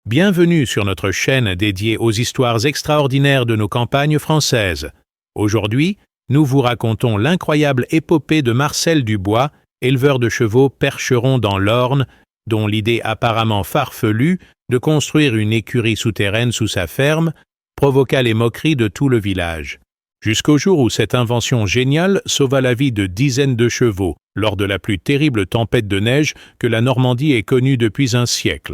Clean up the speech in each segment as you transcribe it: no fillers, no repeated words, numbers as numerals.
Bienvenue sur notre chaîne dédiée aux histoires extraordinaires de nos campagnes françaises. Aujourd'hui, nous vous racontons l'incroyable épopée de Marcel Dubois, éleveur de chevaux percheron dans l'Orne, dont l'idée apparemment farfelue de construire une écurie souterraine sous sa ferme provoqua les moqueries de tout le village. Jusqu'au jour où cette invention géniale sauva la vie de dizaines de chevaux lors de la plus terrible tempête de neige que la Normandie ait connue depuis un siècle.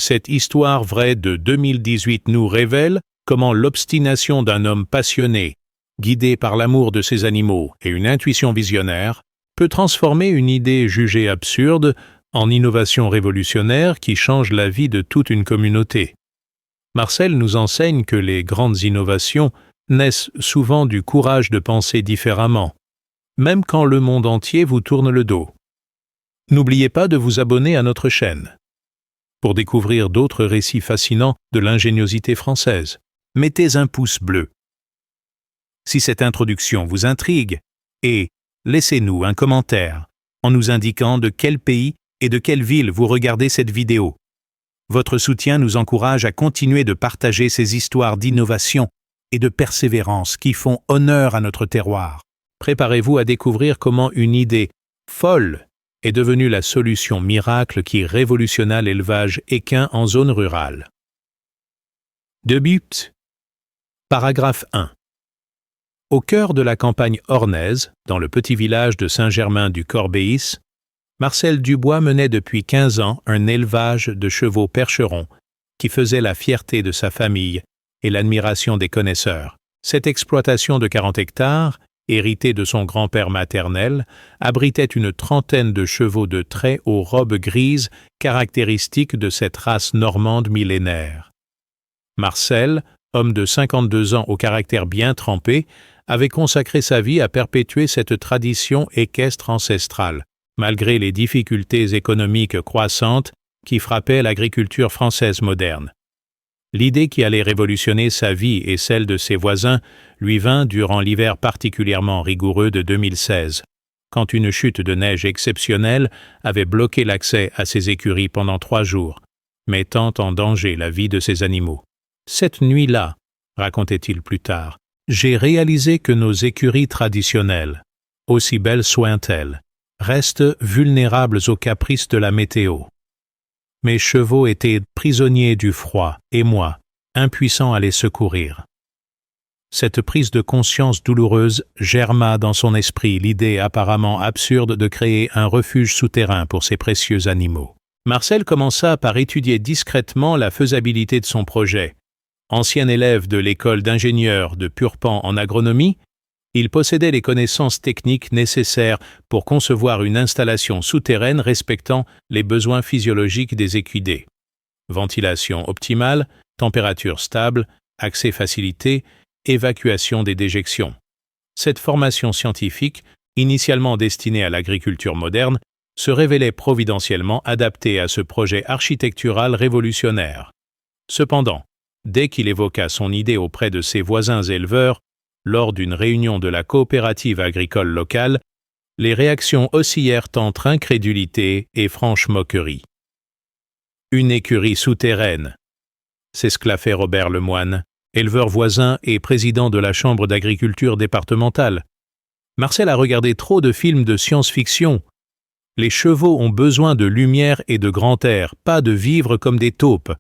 Cette histoire vraie de 2018 nous révèle comment l'obstination d'un homme passionné, guidé par l'amour de ses animaux et une intuition visionnaire, peut transformer une idée jugée absurde en innovation révolutionnaire qui change la vie de toute une communauté. Marcel nous enseigne que les grandes innovations naissent souvent du courage de penser différemment, même quand le monde entier vous tourne le dos. N'oubliez pas de vous abonner à notre chaîne pour découvrir d'autres récits fascinants de l'ingéniosité française. Mettez un pouce bleu si cette introduction vous intrigue et laissez-nous un commentaire en nous indiquant de quel pays et de quelle ville vous regardez cette vidéo. Votre soutien nous encourage à continuer de partager ces histoires d'innovation et de persévérance qui font honneur à notre terroir. Préparez-vous à découvrir comment une idée folle est devenue la solution miracle qui révolutionna l'élevage équin en zone rurale. Débute. Paragraphe 1. Au cœur de la campagne ornaise, dans le petit village de Saint-Germain-du-Corbéis, Marcel Dubois menait depuis 15 ans un élevage de chevaux percherons qui faisait la fierté de sa famille et l'admiration des connaisseurs. Cette exploitation de 40 hectares, héritée de son grand-père maternel, abritait une trentaine de chevaux de trait aux robes grises caractéristiques de cette race normande millénaire. Marcel, homme de 52 ans au caractère bien trempé, avait consacré sa vie à perpétuer cette tradition équestre ancestrale, malgré les difficultés économiques croissantes qui frappaient l'agriculture française moderne. L'idée qui allait révolutionner sa vie et celle de ses voisins lui vint durant l'hiver particulièrement rigoureux de 2016, quand une chute de neige exceptionnelle avait bloqué l'accès à ses écuries pendant 3 jours, mettant en danger la vie de ses animaux. Cette nuit-là, racontait-il plus tard, j'ai réalisé que nos écuries traditionnelles, aussi belles soient-elles, restent vulnérables aux caprices de la météo. Mes chevaux étaient prisonniers du froid, et moi, impuissant à les secourir. Cette prise de conscience douloureuse germa dans son esprit l'idée apparemment absurde de créer un refuge souterrain pour ces précieux animaux. Marcel commença par étudier discrètement la faisabilité de son projet. Ancien élève de l'école d'ingénieurs de Purpan en agronomie, il possédait les connaissances techniques nécessaires pour concevoir une installation souterraine respectant les besoins physiologiques des équidés. Ventilation optimale, température stable, accès facilité, évacuation des déjections. Cette formation scientifique, initialement destinée à l'agriculture moderne, se révélait providentiellement adaptée à ce projet architectural révolutionnaire. Cependant, dès qu'il évoqua son idée auprès de ses voisins éleveurs, lors d'une réunion de la coopérative agricole locale, les réactions oscillèrent entre incrédulité et franche moquerie. Une écurie souterraine, s'esclaffait Robert Lemoine, éleveur voisin et président de la chambre d'agriculture départementale. Marcel a regardé trop de films de science-fiction. Les chevaux ont besoin de lumière et de grand air, pas de vivre comme des taupes.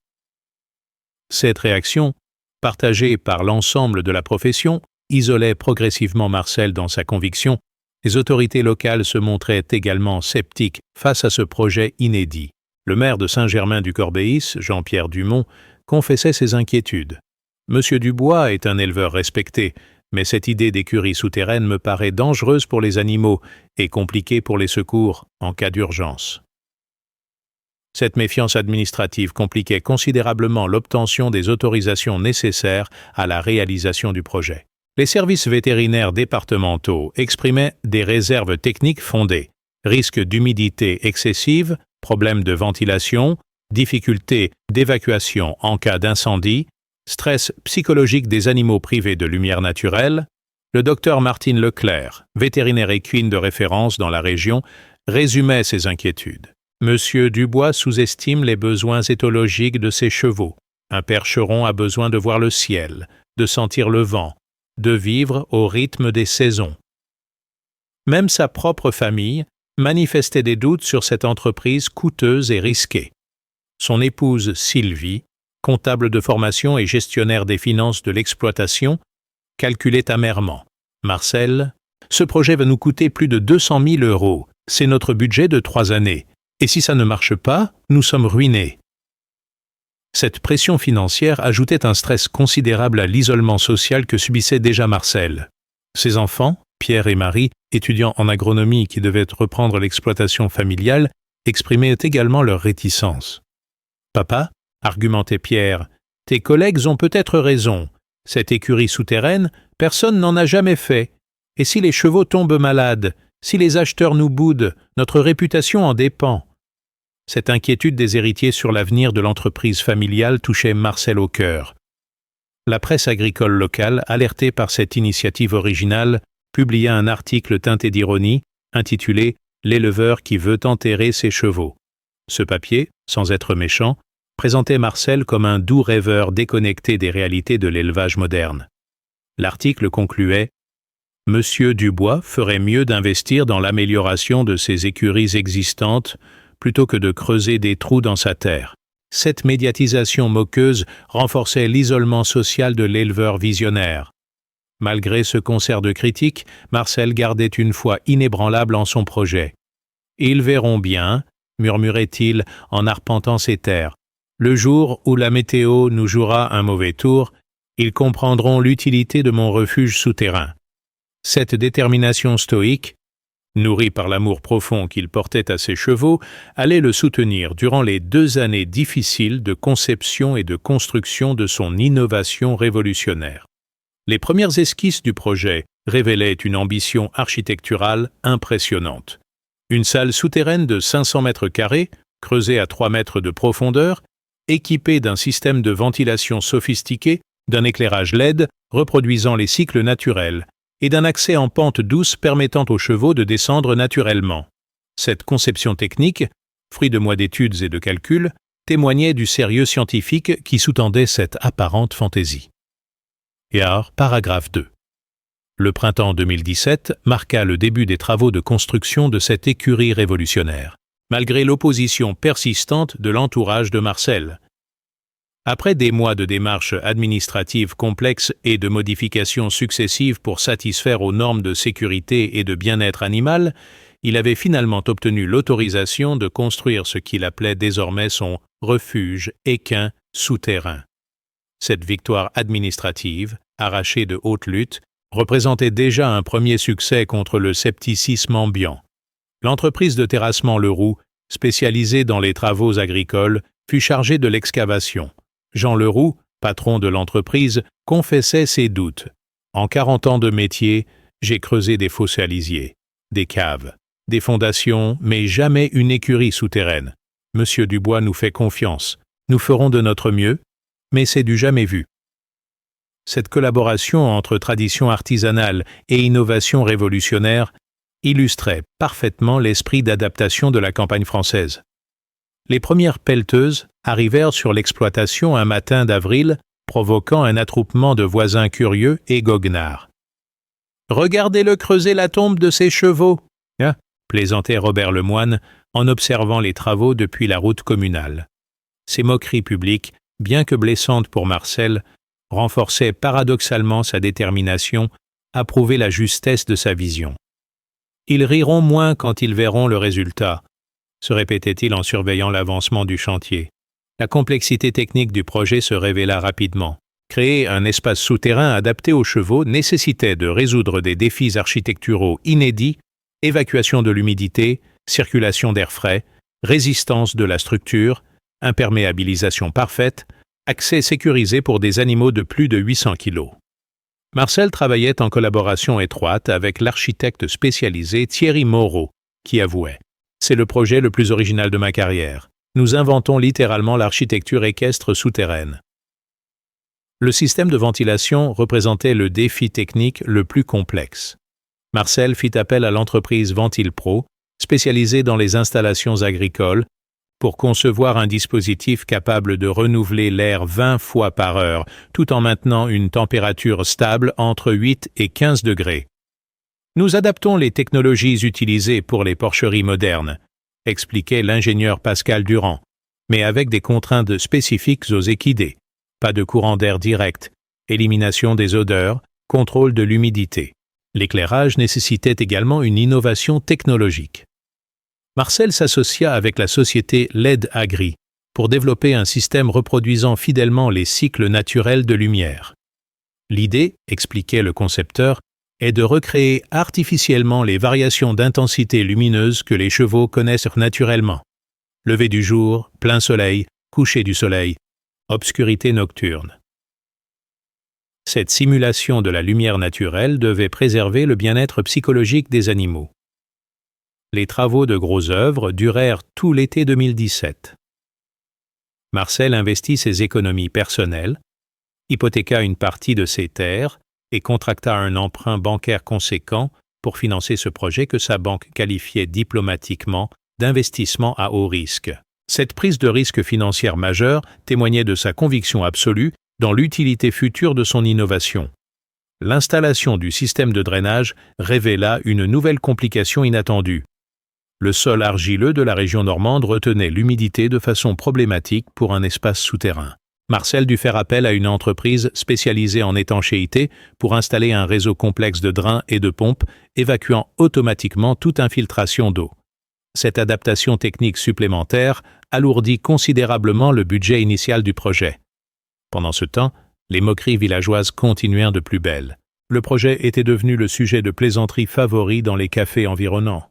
Cette réaction, partagée par l'ensemble de la profession, isolait progressivement Marcel dans sa conviction. Les autorités locales se montraient également sceptiques face à ce projet inédit. Le maire de Saint-Germain-du-Corbéis, Jean-Pierre Dumont, confessait ses inquiétudes. Monsieur Dubois est un éleveur respecté, mais cette idée d'écurie souterraine me paraît dangereuse pour les animaux et compliquée pour les secours en cas d'urgence. Cette méfiance administrative compliquait considérablement l'obtention des autorisations nécessaires à la réalisation du projet. Les services vétérinaires départementaux exprimaient des réserves techniques fondées, risque d'humidité excessive, problèmes de ventilation, difficultés d'évacuation en cas d'incendie, stress psychologique des animaux privés de lumière naturelle. Le docteur Martine Leclerc, vétérinaire équine de référence dans la région, résumait ses inquiétudes. Monsieur Dubois sous-estime les besoins éthologiques de ses chevaux. Un percheron a besoin de voir le ciel, de sentir le vent, de vivre au rythme des saisons. Même sa propre famille manifestait des doutes sur cette entreprise coûteuse et risquée. Son épouse Sylvie, comptable de formation et gestionnaire des finances de l'exploitation, calculait amèrement. « Marcel, ce projet va nous coûter plus de 200 000 €. C'est notre budget de 3 années. Et si ça ne marche pas, nous sommes ruinés. » Cette pression financière ajoutait un stress considérable à l'isolement social que subissait déjà Marcel. Ses enfants, Pierre et Marie, étudiants en agronomie qui devaient reprendre l'exploitation familiale, exprimaient également leur réticence. « Papa, » argumentait Pierre, « tes collègues ont peut-être raison. Cette écurie souterraine, personne n'en a jamais fait. Et si les chevaux tombent malades, si les acheteurs nous boudent, notre réputation en dépend. » Cette inquiétude des héritiers sur l'avenir de l'entreprise familiale touchait Marcel au cœur. La presse agricole locale, alertée par cette initiative originale, publia un article teinté d'ironie, intitulé « L'éleveur qui veut enterrer ses chevaux ». Ce papier, sans être méchant, présentait Marcel comme un doux rêveur déconnecté des réalités de l'élevage moderne. L'article concluait « Monsieur Dubois ferait mieux d'investir dans l'amélioration de ses écuries existantes plutôt que de creuser des trous dans sa terre. » Cette médiatisation moqueuse renforçait l'isolement social de l'éleveur visionnaire. Malgré ce concert de critiques, Marcel gardait une foi inébranlable en son projet. « Ils verront bien, » murmurait-il en arpentant ses terres. « Le jour où la météo nous jouera un mauvais tour, ils comprendront l'utilité de mon refuge souterrain. » Cette détermination stoïque, nourrie par l'amour profond qu'il portait à ses chevaux, allait le soutenir durant les 2 années difficiles de conception et de construction de son innovation révolutionnaire. Les premières esquisses du projet révélaient une ambition architecturale impressionnante. Une salle souterraine de 500 mètres carrés, creusée à 3 mètres de profondeur, équipée d'un système de ventilation sophistiqué, d'un éclairage LED reproduisant les cycles naturels, et d'un accès en pente douce permettant aux chevaux de descendre naturellement. Cette conception technique, fruit de mois d'études et de calculs, témoignait du sérieux scientifique qui sous-tendait cette apparente fantaisie. Et alors, paragraphe 2. Le printemps 2017 marqua le début des travaux de construction de cette écurie révolutionnaire, malgré l'opposition persistante de l'entourage de Marcel. Après des mois de démarches administratives complexes et de modifications successives pour satisfaire aux normes de sécurité et de bien-être animal, il avait finalement obtenu l'autorisation de construire ce qu'il appelait désormais son refuge équin souterrain. Cette victoire administrative, arrachée de haute lutte, représentait déjà un premier succès contre le scepticisme ambiant. L'entreprise de terrassement Leroux, spécialisée dans les travaux agricoles, fut chargée de l'excavation. Jean Leroux, patron de l'entreprise, confessait ses doutes. « En 40 ans de métier, j'ai creusé des fosses à lisier, des caves, des fondations, mais jamais une écurie souterraine. Monsieur Dubois nous fait confiance. Nous ferons de notre mieux, mais c'est du jamais vu. » Cette collaboration entre tradition artisanale et innovation révolutionnaire illustrait parfaitement l'esprit d'adaptation de la campagne française. Les premières pelleteuses arrivèrent sur l'exploitation un matin d'avril, provoquant un attroupement de voisins curieux et goguenards. « Regardez-le creuser la tombe de ses chevaux !» plaisantait Robert Lemoine en observant les travaux depuis la route communale. Ces moqueries publiques, bien que blessantes pour Marcel, renforçaient paradoxalement sa détermination à prouver la justesse de sa vision. « Ils riront moins quand ils verront le résultat », se répétait-il en surveillant l'avancement du chantier. La complexité technique du projet se révéla rapidement. Créer un espace souterrain adapté aux chevaux nécessitait de résoudre des défis architecturaux inédits, évacuation de l'humidité, circulation d'air frais, résistance de la structure, imperméabilisation parfaite, accès sécurisé pour des animaux de plus de 800 kg. Marcel travaillait en collaboration étroite avec l'architecte spécialisé Thierry Moreau, qui avouait « C'est le projet le plus original de ma carrière. Nous inventons littéralement l'architecture équestre souterraine. » Le système de ventilation représentait le défi technique le plus complexe. Marcel fit appel à l'entreprise Ventilpro, spécialisée dans les installations agricoles, pour concevoir un dispositif capable de renouveler l'air 20 fois par heure, tout en maintenant une température stable entre 8 et 15 degrés. Nous adaptons les technologies utilisées pour les porcheries modernes, expliquait l'ingénieur Pascal Durand, mais avec des contraintes spécifiques aux équidés. Pas de courant d'air direct, élimination des odeurs, contrôle de l'humidité. L'éclairage nécessitait également une innovation technologique. Marcel s'associa avec la société LED Agri pour développer un système reproduisant fidèlement les cycles naturels de lumière. L'idée, expliquait le concepteur, est de recréer artificiellement les variations d'intensité lumineuse que les chevaux connaissent naturellement. Lever du jour, plein soleil, coucher du soleil, obscurité nocturne. Cette simulation de la lumière naturelle devait préserver le bien-être psychologique des animaux. Les travaux de gros œuvres durèrent tout l'été 2017. Marcel investit ses économies personnelles, hypothéqua une partie de ses terres et contracta un emprunt bancaire conséquent pour financer ce projet que sa banque qualifiait diplomatiquement d'investissement à haut risque. Cette prise de risque financière majeure témoignait de sa conviction absolue dans l'utilité future de son innovation. L'installation du système de drainage révéla une nouvelle complication inattendue. Le sol argileux de la région normande retenait l'humidité de façon problématique pour un espace souterrain. Marcel dut faire appel à une entreprise spécialisée en étanchéité pour installer un réseau complexe de drains et de pompes, évacuant automatiquement toute infiltration d'eau. Cette adaptation technique supplémentaire alourdit considérablement le budget initial du projet. Pendant ce temps, les moqueries villageoises continuèrent de plus belle. Le projet était devenu le sujet de plaisanteries favori dans les cafés environnants.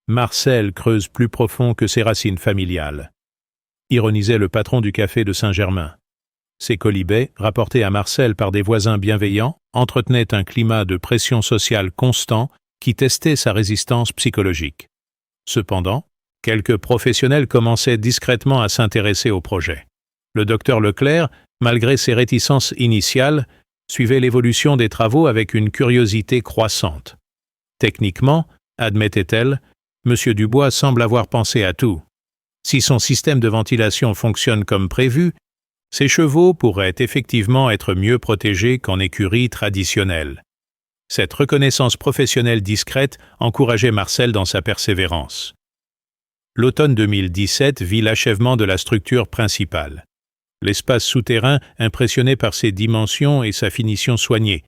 Marcel creuse plus profond que ses racines familiales, ironisait le patron du café de Saint-Germain. Ces quolibets, rapportés à Marcel par des voisins bienveillants, entretenaient un climat de pression sociale constant qui testait sa résistance psychologique. Cependant, quelques professionnels commençaient discrètement à s'intéresser au projet. Le docteur Leclerc, malgré ses réticences initiales, suivait l'évolution des travaux avec une curiosité croissante. Techniquement, admettait-elle, M. Dubois semble avoir pensé à tout. Si son système de ventilation fonctionne comme prévu, ses chevaux pourraient effectivement être mieux protégés qu'en écurie traditionnelle. Cette reconnaissance professionnelle discrète encourageait Marcel dans sa persévérance. L'automne 2017 vit l'achèvement de la structure principale. L'espace souterrain impressionné par ses dimensions et sa finition soignée.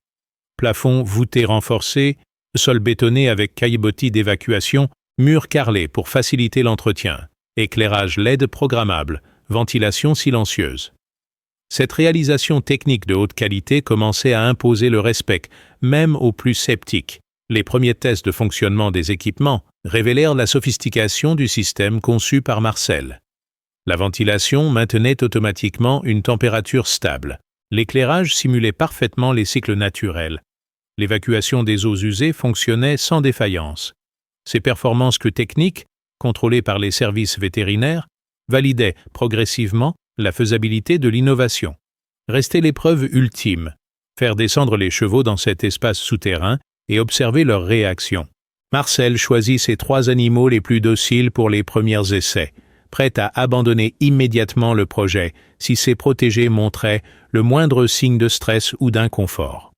Plafond voûté renforcé, sol bétonné avec caillebotis d'évacuation, murs carrelés pour faciliter l'entretien, éclairage LED programmable, ventilation silencieuse. Cette réalisation technique de haute qualité commençait à imposer le respect, même aux plus sceptiques. Les premiers tests de fonctionnement des équipements révélèrent la sophistication du système conçu par Marcel. La ventilation maintenait automatiquement une température stable. L'éclairage simulait parfaitement les cycles naturels. L'évacuation des eaux usées fonctionnait sans défaillance. Ces performances techniques, contrôlées par les services vétérinaires, validaient progressivement la faisabilité de l'innovation. Restait l'épreuve ultime, faire descendre les chevaux dans cet espace souterrain et observer leurs réactions. Marcel choisit ses 3 animaux les plus dociles pour les premiers essais, prêt à abandonner immédiatement le projet si ses protégés montraient le moindre signe de stress ou d'inconfort.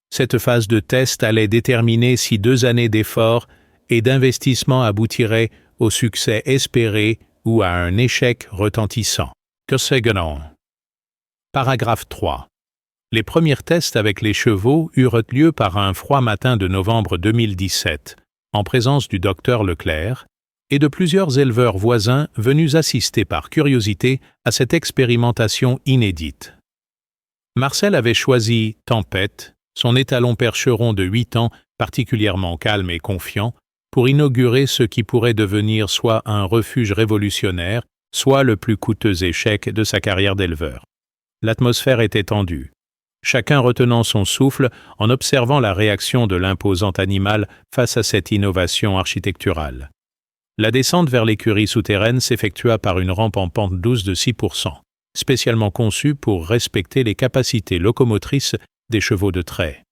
Cette phase de test allait déterminer si 2 années d'efforts et d'investissement aboutiraient au succès espéré ou à un échec retentissant. Que c'est gagnant. Paragraphe 3. Les premiers tests avec les chevaux eurent lieu par un froid matin de novembre 2017, en présence du docteur Leclerc et de plusieurs éleveurs voisins venus assister par curiosité à cette expérimentation inédite. Marcel avait choisi Tempête, son étalon percheron de 8 ans particulièrement calme et confiant, pour inaugurer ce qui pourrait devenir soit un refuge révolutionnaire, soit le plus coûteux échec de sa carrière d'éleveur. L'atmosphère était tendue, chacun retenant son souffle en observant la réaction de l'imposant animal face à cette innovation architecturale. La descente vers l'écurie souterraine s'effectua par une rampe en pente douce de 6%, spécialement conçue pour respecter les capacités locomotrices des chevaux de trait.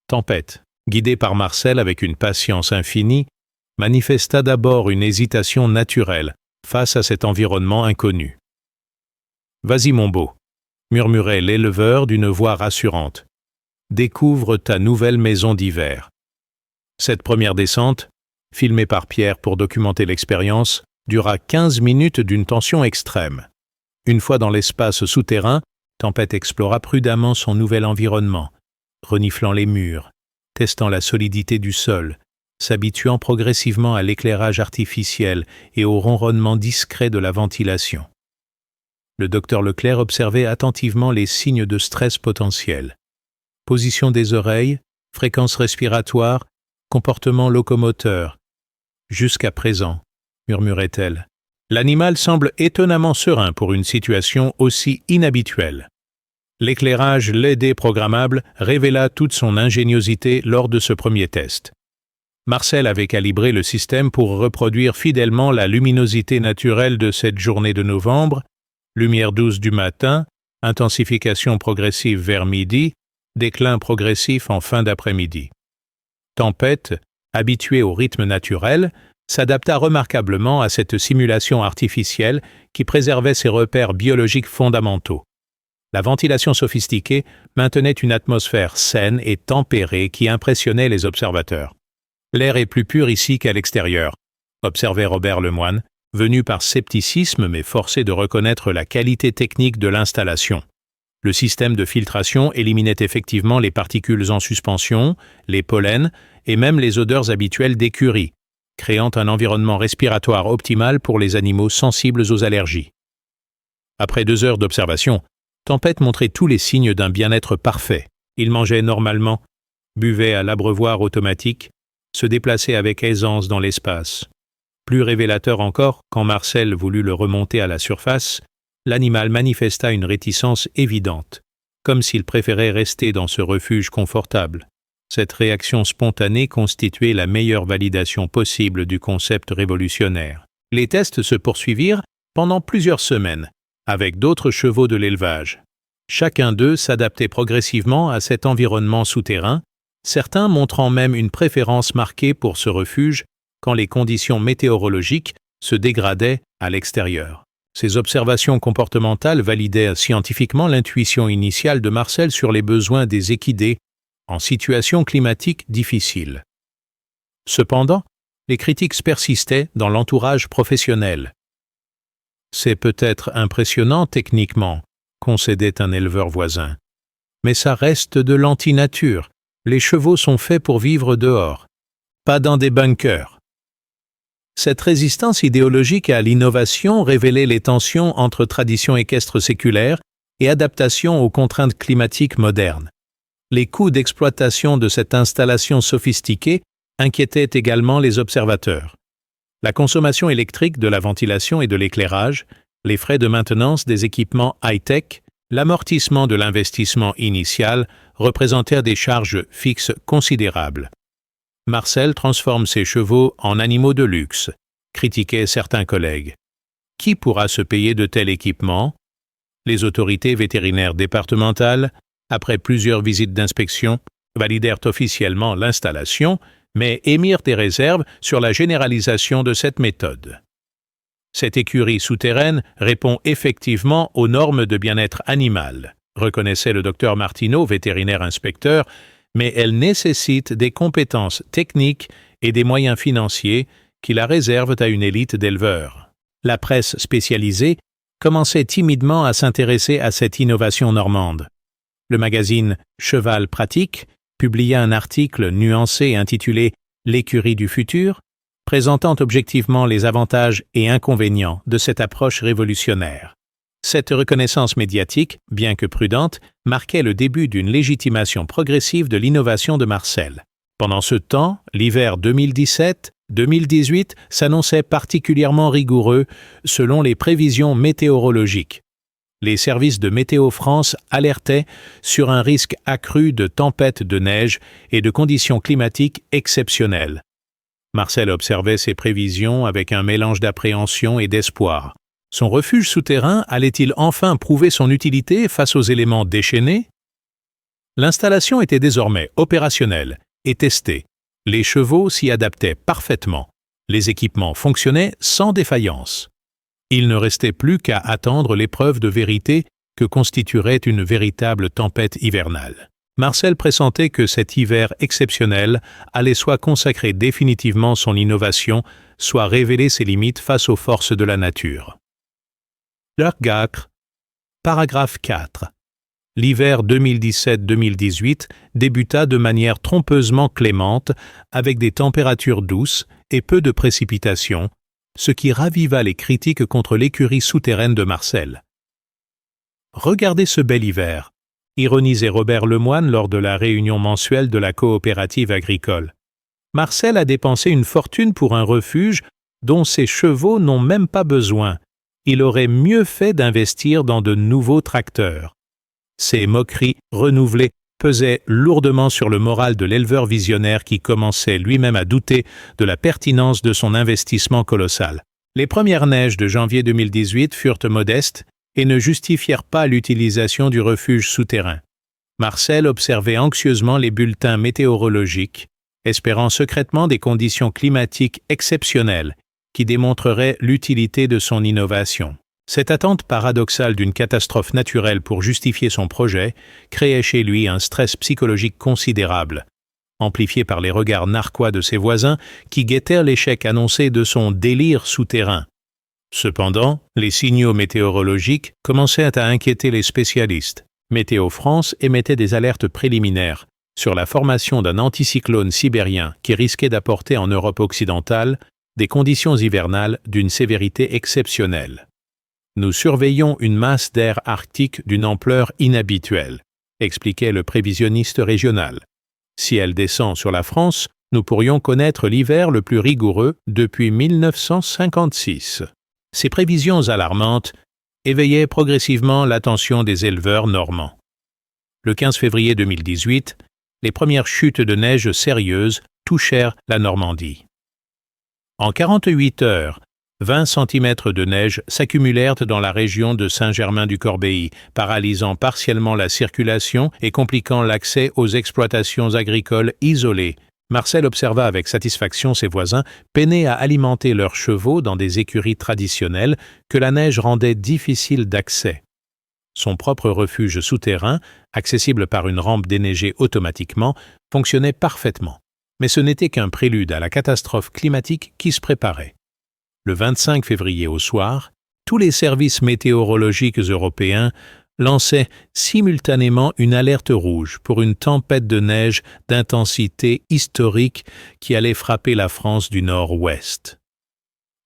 Tempête, guidé par Marcel avec une patience infinie, manifesta d'abord une hésitation naturelle face à cet environnement inconnu. « Vas-y mon beau », murmurait l'éleveur d'une voix rassurante. « Découvre ta nouvelle maison d'hiver. » Cette première descente, filmée par Pierre pour documenter l'expérience, dura 15 minutes d'une tension extrême. Une fois dans l'espace souterrain, Tempête explora prudemment son nouvel environnement, reniflant les murs, testant la solidité du sol, s'habituant progressivement à l'éclairage artificiel et au ronronnement discret de la ventilation. Le docteur Leclerc observait attentivement les signes de stress potentiel. Position des oreilles, fréquence respiratoire, comportement locomoteur. « Jusqu'à présent », murmurait-elle, « l'animal semble étonnamment serein pour une situation aussi inhabituelle. » L'éclairage LED programmable révéla toute son ingéniosité lors de ce premier test. Marcel avait calibré le système pour reproduire fidèlement la luminosité naturelle de cette journée de novembre, lumière douce du matin, intensification progressive vers midi, déclin progressif en fin d'après-midi. Tempête, habituée au rythme naturel, s'adapta remarquablement à cette simulation artificielle qui préservait ses repères biologiques fondamentaux. La ventilation sophistiquée maintenait une atmosphère saine et tempérée qui impressionnait les observateurs. « L'air est plus pur ici qu'à l'extérieur », observait Robert Lemoine, venu par scepticisme mais forcé de reconnaître la qualité technique de l'installation. Le système de filtration éliminait effectivement les particules en suspension, les pollens et même les odeurs habituelles d'écurie, créant un environnement respiratoire optimal pour les animaux sensibles aux allergies. Après 2 heures d'observation, Tempête montrait tous les signes d'un bien-être parfait. Il mangeait normalement, buvait à l'abreuvoir automatique, se déplaçait avec aisance dans l'espace. Plus révélateur encore, quand Marcel voulut le remonter à la surface, l'animal manifesta une réticence évidente, comme s'il préférait rester dans ce refuge confortable. Cette réaction spontanée constituait la meilleure validation possible du concept révolutionnaire. Les tests se poursuivirent pendant plusieurs semaines, avec d'autres chevaux de l'élevage. Chacun d'eux s'adaptait progressivement à cet environnement souterrain, certains montrant même une préférence marquée pour ce refuge quand les conditions météorologiques se dégradaient à l'extérieur. Ces observations comportementales validaient scientifiquement l'intuition initiale de Marcel sur les besoins des équidés en situation climatique difficile. Cependant, les critiques persistaient dans l'entourage professionnel. « C'est peut-être impressionnant techniquement », concédait un éleveur voisin. « Mais ça reste de l'antinature. Les chevaux sont faits pour vivre dehors, pas dans des bunkers. » Cette résistance idéologique à l'innovation révélait les tensions entre tradition équestre séculaire et adaptation aux contraintes climatiques modernes. Les coûts d'exploitation de cette installation sophistiquée inquiétaient également les observateurs. La consommation électrique de la ventilation et de l'éclairage, les frais de maintenance des équipements high-tech, l'amortissement de l'investissement initial représentèrent des charges fixes considérables. Marcel transforme ses chevaux en animaux de luxe, critiquaient certains collègues. Qui pourra se payer de tels équipements? Les autorités vétérinaires départementales, après plusieurs visites d'inspection, validèrent officiellement l'installation, mais émirent des réserves sur la généralisation de cette méthode. Cette écurie souterraine répond effectivement aux normes de bien-être animal, reconnaissait le docteur Martineau, vétérinaire inspecteur, mais elle nécessite des compétences techniques et des moyens financiers qui la réservent à une élite d'éleveurs. La presse spécialisée commençait timidement à s'intéresser à cette innovation normande. Le magazine Cheval Pratique publia un article nuancé intitulé « L'écurie du futur », présentant objectivement les avantages et inconvénients de cette approche révolutionnaire. Cette reconnaissance médiatique, bien que prudente, marquait le début d'une légitimation progressive de l'innovation de Marcel. Pendant ce temps, l'hiver 2017-2018 s'annonçait particulièrement rigoureux selon les prévisions météorologiques. Les services de Météo France alertaient sur un risque accru de tempêtes de neige et de conditions climatiques exceptionnelles. Marcel observait ces prévisions avec un mélange d'appréhension et d'espoir. Son refuge souterrain allait-il enfin prouver son utilité face aux éléments déchaînés? L'installation était désormais opérationnelle et testée. Les chevaux s'y adaptaient parfaitement. Les équipements fonctionnaient sans défaillance. Il ne restait plus qu'à attendre l'épreuve de vérité que constituerait une véritable tempête hivernale. Marcel pressentait que cet hiver exceptionnel allait soit consacrer définitivement son innovation, soit révéler ses limites face aux forces de la nature. Lergacre, paragraphe 4. L'hiver 2017-2018 débuta de manière trompeusement clémente, avec des températures douces et peu de précipitations, ce qui raviva les critiques contre l'écurie souterraine de Marcel. « Regardez ce bel hiver », ironisait Robert Lemoine lors de la réunion mensuelle de la coopérative agricole. Marcel a dépensé une fortune pour un refuge dont ses chevaux n'ont même pas besoin. Il aurait mieux fait d'investir dans de nouveaux tracteurs. Ces moqueries renouvelées pesaient lourdement sur le moral de l'éleveur visionnaire qui commençait lui-même à douter de la pertinence de son investissement colossal. Les premières neiges de janvier 2018 furent modestes et ne justifièrent pas l'utilisation du refuge souterrain. Marcel observait anxieusement les bulletins météorologiques, espérant secrètement des conditions climatiques exceptionnelles qui démontreraient l'utilité de son innovation. Cette attente paradoxale d'une catastrophe naturelle pour justifier son projet créait chez lui un stress psychologique considérable, amplifié par les regards narquois de ses voisins qui guettèrent l'échec annoncé de son délire souterrain. Cependant, les signaux météorologiques commençaient à inquiéter les spécialistes. Météo France émettait des alertes préliminaires sur la formation d'un anticyclone sibérien qui risquait d'apporter en Europe occidentale des conditions hivernales d'une sévérité exceptionnelle. Nous surveillons une masse d'air arctique d'une ampleur inhabituelle, expliquait le prévisionniste régional. Si elle descend sur la France, nous pourrions connaître l'hiver le plus rigoureux depuis 1956. Ces prévisions alarmantes éveillaient progressivement l'attention des éleveurs normands. Le 15 février 2018, les premières chutes de neige sérieuses touchèrent la Normandie. En 48 heures, 20 cm de neige s'accumulèrent dans la région de Saint-Germain-du-Corbéis, paralysant partiellement la circulation et compliquant l'accès aux exploitations agricoles isolées. Marcel observa avec satisfaction ses voisins peiner à alimenter leurs chevaux dans des écuries traditionnelles que la neige rendait difficile d'accès. Son propre refuge souterrain, accessible par une rampe déneigée automatiquement, fonctionnait parfaitement. Mais ce n'était qu'un prélude à la catastrophe climatique qui se préparait. Le 25 février au soir, tous les services météorologiques européens lançaient simultanément une alerte rouge pour une tempête de neige d'intensité historique qui allait frapper la France du nord-ouest.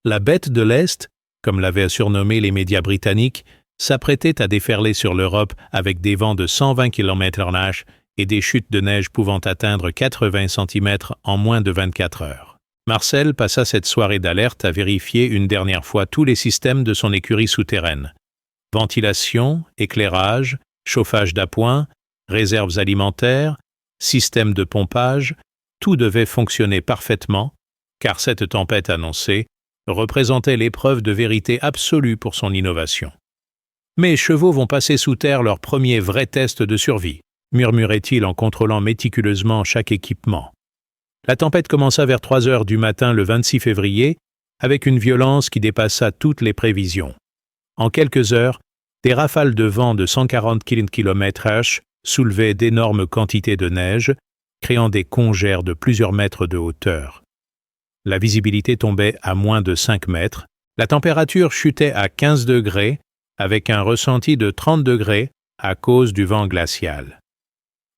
La bête de l'Est, comme l'avaient surnommé les médias britanniques, s'apprêtait à déferler sur l'Europe avec des vents de 120 km/h et des chutes de neige pouvant atteindre 80 cm en moins de 24 heures. Marcel passa cette soirée d'alerte à vérifier une dernière fois tous les systèmes de son écurie souterraine. Ventilation, éclairage, chauffage d'appoint, réserves alimentaires, système de pompage, tout devait fonctionner parfaitement, car cette tempête annoncée représentait l'épreuve de vérité absolue pour son innovation. « Mes chevaux vont passer sous terre leur premier vrai test de survie », murmurait-il en contrôlant méticuleusement chaque équipement. La tempête commença vers 3 heures du matin le 26 février, avec une violence qui dépassa toutes les prévisions. En quelques heures, des rafales de vent de 140 km/h soulevaient d'énormes quantités de neige, créant des congères de plusieurs mètres de hauteur. La visibilité tombait à moins de 5 mètres, la température chutait à 15 degrés, avec un ressenti de 30 degrés à cause du vent glacial.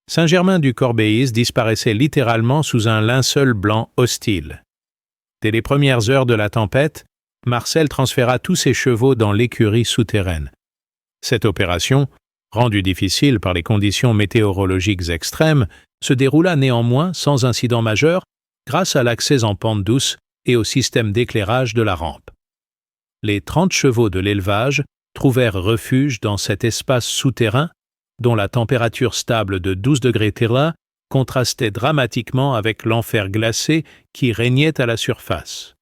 Saint-Germain-du-Corbéis disparaissait littéralement sous un linceul blanc hostile. Dès les premières heures de la tempête, Marcel transféra tous ses chevaux dans l'écurie souterraine. Cette opération, rendue difficile par les conditions météorologiques extrêmes, se déroula néanmoins sans incident majeur grâce à l'accès en pente douce et au système d'éclairage de la rampe. Les 30 chevaux de l'élevage trouvèrent refuge dans cet espace souterrain dont la température stable de 12 degrés Celsius contrastait dramatiquement avec l'enfer glacé qui régnait à la surface.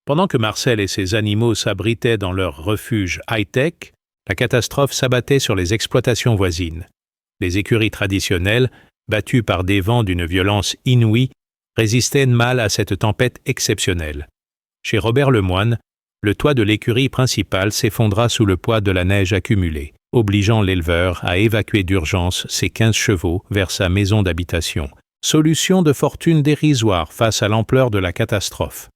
Pendant que Marcel et ses animaux s'abritaient dans leur refuge high-tech, la catastrophe s'abattait sur les exploitations voisines. Les écuries traditionnelles, battues par des vents d'une violence inouïe, résistaient mal à cette tempête exceptionnelle. Chez Robert Lemoine, le toit de l'écurie principale s'effondra sous le poids de la neige accumulée, obligeant l'éleveur à évacuer d'urgence ses 15 chevaux vers sa maison d'habitation. Solution de fortune dérisoire face à l'ampleur de la catastrophe.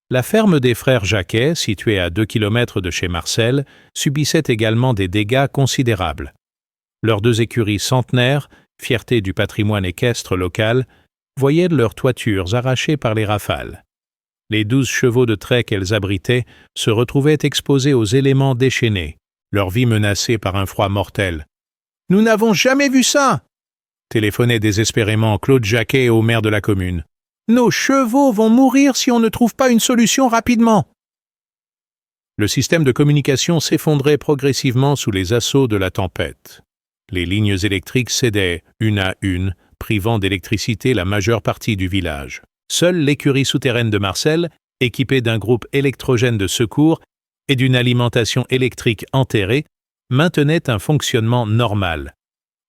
La ferme des frères Jacquet, située à 2 kilomètres de chez Marcel, subissait également des dégâts considérables. Leurs 2 écuries centenaires, fierté du patrimoine équestre local, voyaient leurs toitures arrachées par les rafales. Les 12 chevaux de trait qu'elles abritaient se retrouvaient exposés aux éléments déchaînés, leur vie menacée par un froid mortel. « Nous n'avons jamais vu ça !» téléphonait désespérément Claude Jacquet au maire de la commune. « Nos chevaux vont mourir si on ne trouve pas une solution rapidement !» Le système de communication s'effondrait progressivement sous les assauts de la tempête. Les lignes électriques cédaient une à une, privant d'électricité la majeure partie du village. Seule l'écurie souterraine de Marcel, équipée d'un groupe électrogène de secours et d'une alimentation électrique enterrée, maintenait un fonctionnement normal.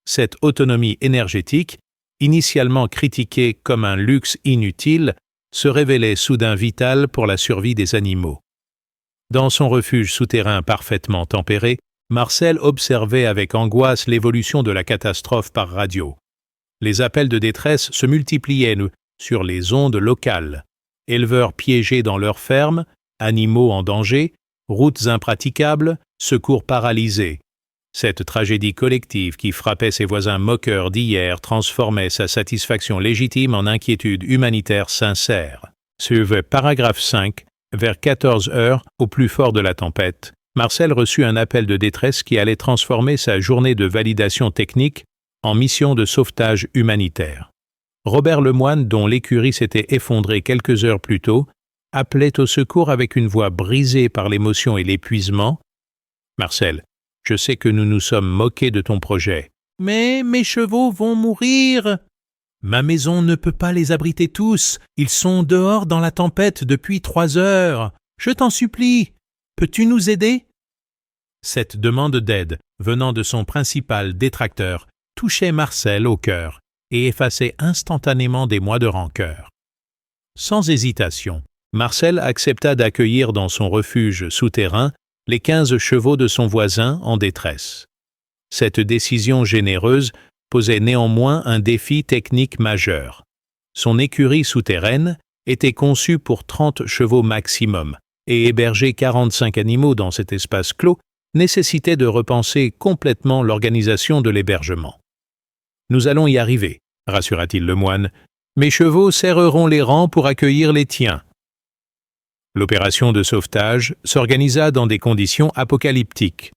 Cette autonomie énergétique, initialement critiquée comme un luxe inutile, se révélait soudain vitale pour la survie des animaux. Dans son refuge souterrain parfaitement tempéré, Marcel observait avec angoisse l'évolution de la catastrophe par radio. Les appels de détresse se multipliaient sur les ondes locales. Éleveurs piégés dans leurs fermes, animaux en danger, routes impraticables, secours paralysés. Cette tragédie collective qui frappait ses voisins moqueurs d'hier transformait sa satisfaction légitime en inquiétude humanitaire sincère. Sur paragraphe 5, vers 14 heures, au plus fort de la tempête, Marcel reçut un appel de détresse qui allait transformer sa journée de validation technique en mission de sauvetage humanitaire. Robert Lemoine, dont l'écurie s'était effondrée quelques heures plus tôt, appelait au secours avec une voix brisée par l'émotion et l'épuisement. « Marcel, je sais que nous nous sommes moqués de ton projet. Mais mes chevaux vont mourir. Ma maison ne peut pas les abriter tous. Ils sont dehors dans la tempête depuis 3 heures. Je t'en supplie, peux-tu nous aider ?» Cette demande d'aide, venant de son principal détracteur, touchait Marcel au cœur et effaçait instantanément des mois de rancœur. Sans hésitation, Marcel accepta d'accueillir dans son refuge souterrain les 15 chevaux de son voisin en détresse. Cette décision généreuse posait néanmoins un défi technique majeur. Son écurie souterraine était conçue pour 30 chevaux maximum, et héberger 45 animaux dans cet espace clos nécessitait de repenser complètement l'organisation de l'hébergement. « Nous allons y arriver », rassura-t-il le moine. « Mes chevaux serreront les rangs pour accueillir les tiens. » L'opération de sauvetage s'organisa dans des conditions apocalyptiques.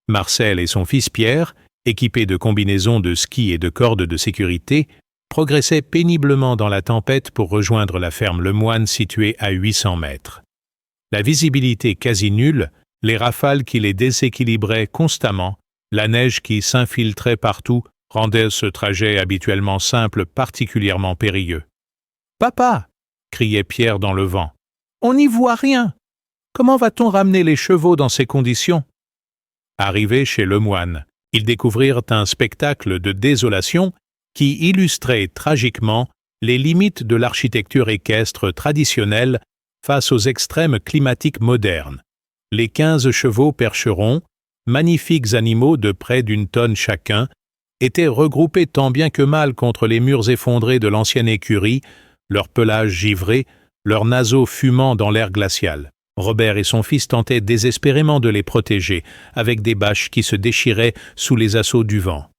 Marcel et son fils Pierre, équipés de combinaisons de ski et de cordes de sécurité, progressaient péniblement dans la tempête pour rejoindre la ferme Lemoine située à 800 mètres. La visibilité quasi nulle, les rafales qui les déséquilibraient constamment, la neige qui s'infiltrait partout, rendaient ce trajet habituellement simple particulièrement périlleux. « Papa !» criait Pierre dans le vent. « On n'y voit rien. Comment va-t-on ramener les chevaux dans ces conditions ?» Arrivés chez Lemoine, ils découvrirent un spectacle de désolation qui illustrait tragiquement les limites de l'architecture équestre traditionnelle face aux extrêmes climatiques modernes. Les 15 chevaux percherons, magnifiques animaux de près d'1 tonne chacun, étaient regroupés tant bien que mal contre les murs effondrés de l'ancienne écurie, leur pelage givré, leurs naseaux fumant dans l'air glacial. Robert et son fils tentaient désespérément de les protéger, avec des bâches qui se déchiraient sous les assauts du vent.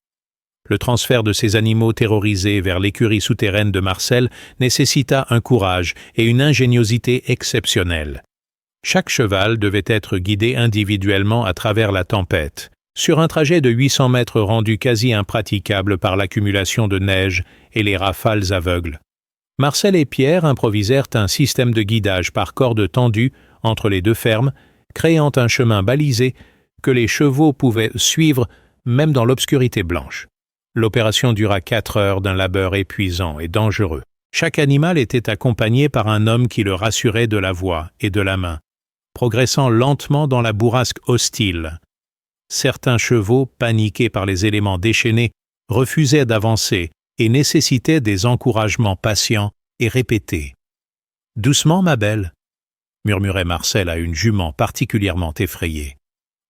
Le transfert de ces animaux terrorisés vers l'écurie souterraine de Marcel nécessita un courage et une ingéniosité exceptionnels. Chaque cheval devait être guidé individuellement à travers la tempête, sur un trajet de 800 mètres rendu quasi impraticable par l'accumulation de neige et les rafales aveugles. Marcel et Pierre improvisèrent un système de guidage par cordes tendues entre les 2 fermes, créant un chemin balisé que les chevaux pouvaient suivre même dans l'obscurité blanche. L'opération dura 4 heures d'un labeur épuisant et dangereux. Chaque animal était accompagné par un homme qui le rassurait de la voix et de la main, progressant lentement dans la bourrasque hostile. Certains chevaux, paniqués par les éléments déchaînés, refusaient d'avancer et nécessitaient des encouragements patients et répétés. « Doucement, ma belle. » murmurait Marcel à une jument particulièrement effrayée.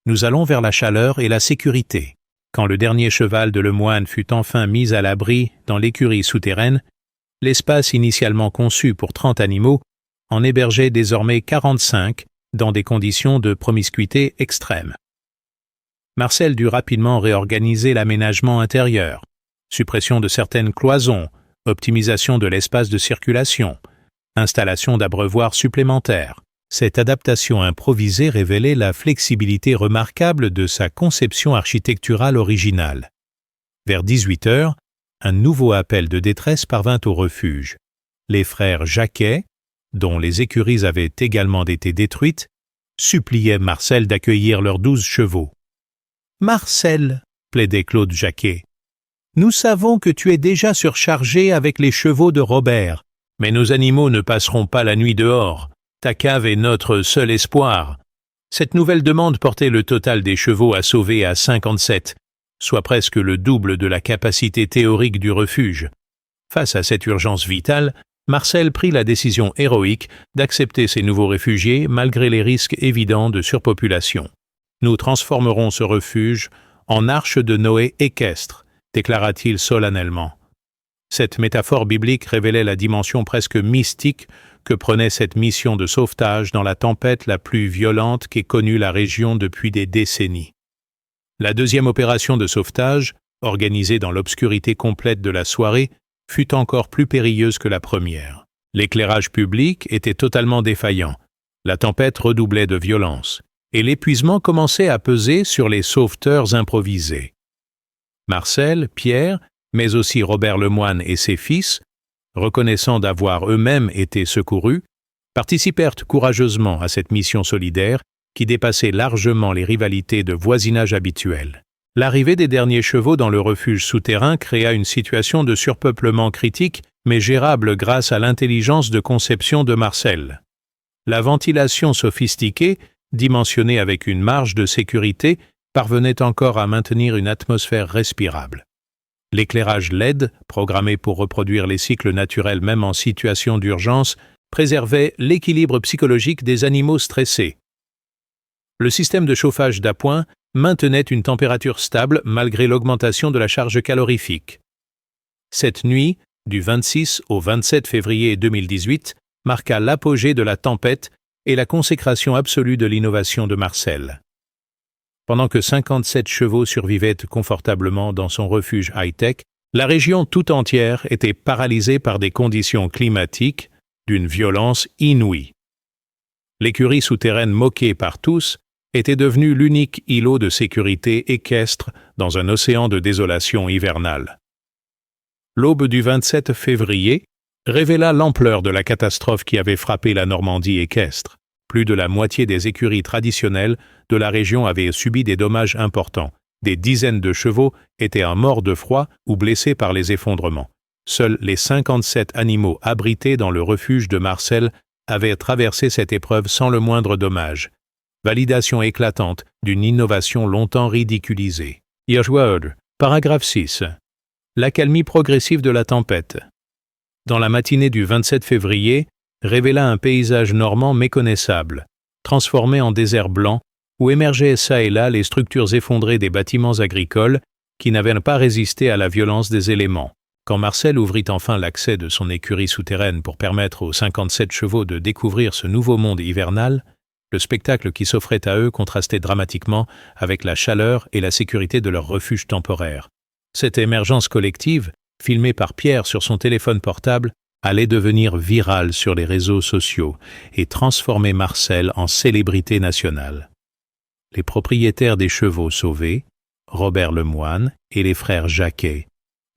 Nous allons vers la chaleur et la sécurité. Quand le dernier cheval de Lemoine fut enfin mis à l'abri dans l'écurie souterraine, l'espace initialement conçu pour 30 animaux en hébergeait désormais 45 dans des conditions de promiscuité extrême. Marcel dut rapidement réorganiser l'aménagement intérieur, suppression de certaines cloisons, optimisation de l'espace de circulation, installation d'abreuvoirs supplémentaires. Cette adaptation improvisée révélait la flexibilité remarquable de sa conception architecturale originale. Vers 18 heures, un nouveau appel de détresse parvint au refuge. Les frères Jacquet, dont les écuries avaient également été détruites, suppliaient Marcel d'accueillir leurs 12 chevaux. « Marcel, » plaidait Claude Jacquet, « nous savons que tu es déjà surchargé avec les chevaux de Robert, mais nos animaux ne passeront pas la nuit dehors. Ta cave est notre seul espoir. » Cette nouvelle demande portait le total des chevaux à sauver à 57, soit presque le double de la capacité théorique du refuge. Face à cette urgence vitale, Marcel prit la décision héroïque d'accepter ces nouveaux réfugiés malgré les risques évidents de surpopulation. « Nous transformerons ce refuge en arche de Noé équestre », déclara-t-il solennellement. Cette métaphore biblique révélait la dimension presque mystique que prenait cette mission de sauvetage dans la tempête la plus violente qu'ait connue la région depuis des décennies. La deuxième opération de sauvetage, organisée dans l'obscurité complète de la soirée, fut encore plus périlleuse que la première. L'éclairage public était totalement défaillant, la tempête redoublait de violence, et l'épuisement commençait à peser sur les sauveteurs improvisés. Marcel, Pierre, mais aussi Robert Lemoine et ses fils, reconnaissant d'avoir eux-mêmes été secourus, participèrent courageusement à cette mission solidaire qui dépassait largement les rivalités de voisinage habituelles. L'arrivée des derniers chevaux dans le refuge souterrain créa une situation de surpeuplement critique, mais gérable grâce à l'intelligence de conception de Marcel. La ventilation sophistiquée, dimensionnée avec une marge de sécurité, parvenait encore à maintenir une atmosphère respirable. L'éclairage LED, programmé pour reproduire les cycles naturels même en situation d'urgence, préservait l'équilibre psychologique des animaux stressés. Le système de chauffage d'appoint maintenait une température stable malgré l'augmentation de la charge calorifique. Cette nuit, du 26 au 27 février 2018, marqua l'apogée de la tempête et la consécration absolue de l'innovation de Marcel. Pendant que 57 chevaux survivaient confortablement dans son refuge high-tech, la région tout entière était paralysée par des conditions climatiques d'une violence inouïe. L'écurie souterraine moquée par tous était devenue l'unique îlot de sécurité équestre dans un océan de désolation hivernale. L'aube du 27 février révéla l'ampleur de la catastrophe qui avait frappé la Normandie équestre. Plus de la moitié des écuries traditionnelles de la région avaient subi des dommages importants. Des dizaines de chevaux étaient morts de froid ou blessés par les effondrements. Seuls les 57 animaux abrités dans le refuge de Marcel avaient traversé cette épreuve sans le moindre dommage. Validation éclatante d'une innovation longtemps ridiculisée. Hirschwald, paragraphe 6. L'accalmie progressive de la tempête. Dans la matinée du 27 février, révéla un paysage normand méconnaissable, transformé en désert blanc, où émergeaient çà et là les structures effondrées des bâtiments agricoles qui n'avaient pas résisté à la violence des éléments. Quand Marcel ouvrit enfin l'accès de son écurie souterraine pour permettre aux 57 chevaux de découvrir ce nouveau monde hivernal, le spectacle qui s'offrait à eux contrastait dramatiquement avec la chaleur et la sécurité de leur refuge temporaire. Cette émergence collective, filmée par Pierre sur son téléphone portable, allait devenir virale sur les réseaux sociaux et transformer Marcel en célébrité nationale. Les propriétaires des chevaux sauvés, Robert Lemoine et les frères Jacquet,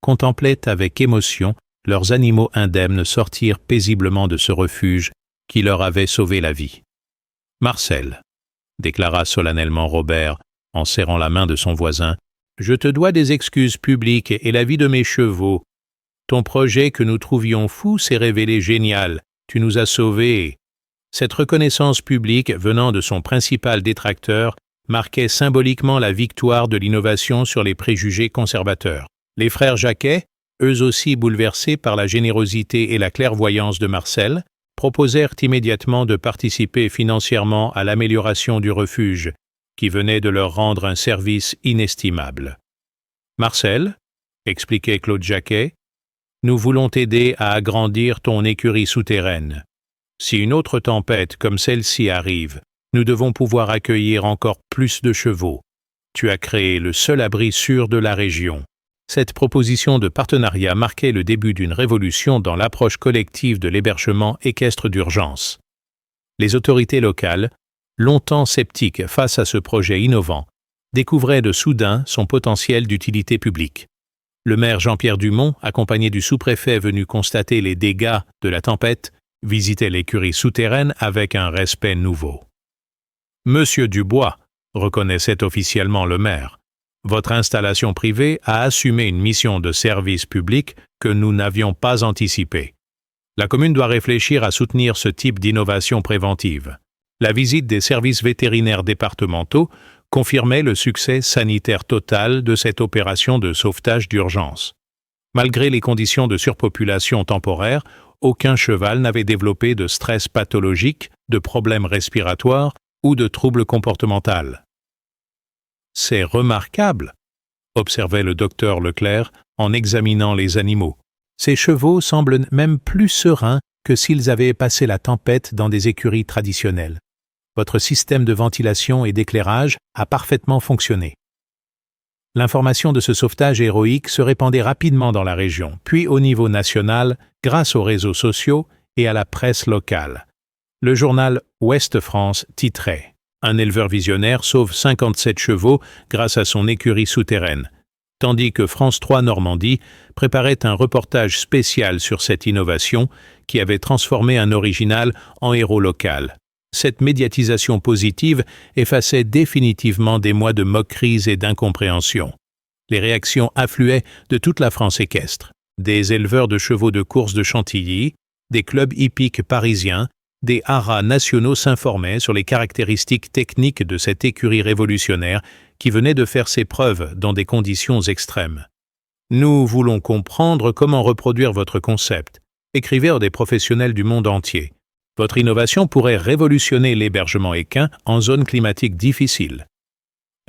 contemplaient avec émotion leurs animaux indemnes sortir paisiblement de ce refuge qui leur avait sauvé la vie. « Marcel, » déclara solennellement Robert en serrant la main de son voisin, « je te dois des excuses publiques et la vie de mes chevaux. Ton projet que nous trouvions fou s'est révélé génial. Tu nous as sauvés. » Cette reconnaissance publique venant de son principal détracteur marquait symboliquement la victoire de l'innovation sur les préjugés conservateurs. Les frères Jacquet, eux aussi bouleversés par la générosité et la clairvoyance de Marcel, proposèrent immédiatement de participer financièrement à l'amélioration du refuge, qui venait de leur rendre un service inestimable. « Marcel, » expliquait Claude Jacquet, « nous voulons t'aider à agrandir ton écurie souterraine. Si une autre tempête comme celle-ci arrive, nous devons pouvoir accueillir encore plus de chevaux. Tu as créé le seul abri sûr de la région. » Cette proposition de partenariat marquait le début d'une révolution dans l'approche collective de l'hébergement équestre d'urgence. Les autorités locales, longtemps sceptiques face à ce projet innovant, découvraient de soudain son potentiel d'utilité publique. Le maire Jean-Pierre Dumont, accompagné du sous-préfet venu constater les dégâts de la tempête, visitait l'écurie souterraine avec un respect nouveau. « Monsieur Dubois, » reconnaissait officiellement le maire, « votre installation privée a assumé une mission de service public que nous n'avions pas anticipée. La commune doit réfléchir à soutenir ce type d'innovation préventive. » La visite des services vétérinaires départementaux confirmait le succès sanitaire total de cette opération de sauvetage d'urgence. Malgré les conditions de surpopulation temporaire, aucun cheval n'avait développé de stress pathologique, de problèmes respiratoires ou de troubles comportementaux. « C'est remarquable, » observait le docteur Leclerc en examinant les animaux. « Ces chevaux semblent même plus sereins que s'ils avaient passé la tempête dans des écuries traditionnelles. Votre système de ventilation et d'éclairage a parfaitement fonctionné. » L'information de ce sauvetage héroïque se répandait rapidement dans la région, puis au niveau national, grâce aux réseaux sociaux et à la presse locale. Le journal Ouest France titrait « Un éleveur visionnaire sauve 57 chevaux grâce à son écurie souterraine », tandis que France 3 Normandie préparait un reportage spécial sur cette innovation qui avait transformé un original en héros local. Cette médiatisation positive effaçait définitivement des mois de moqueries et d'incompréhension. Les réactions affluaient de toute la France équestre, des éleveurs de chevaux de course de Chantilly, des clubs hippiques parisiens, des haras nationaux s'informaient sur les caractéristiques techniques de cette écurie révolutionnaire qui venait de faire ses preuves dans des conditions extrêmes. « Nous voulons comprendre comment reproduire votre concept », écrivirent des professionnels du monde entier. « Votre innovation pourrait révolutionner l'hébergement équin en zone climatique difficile. »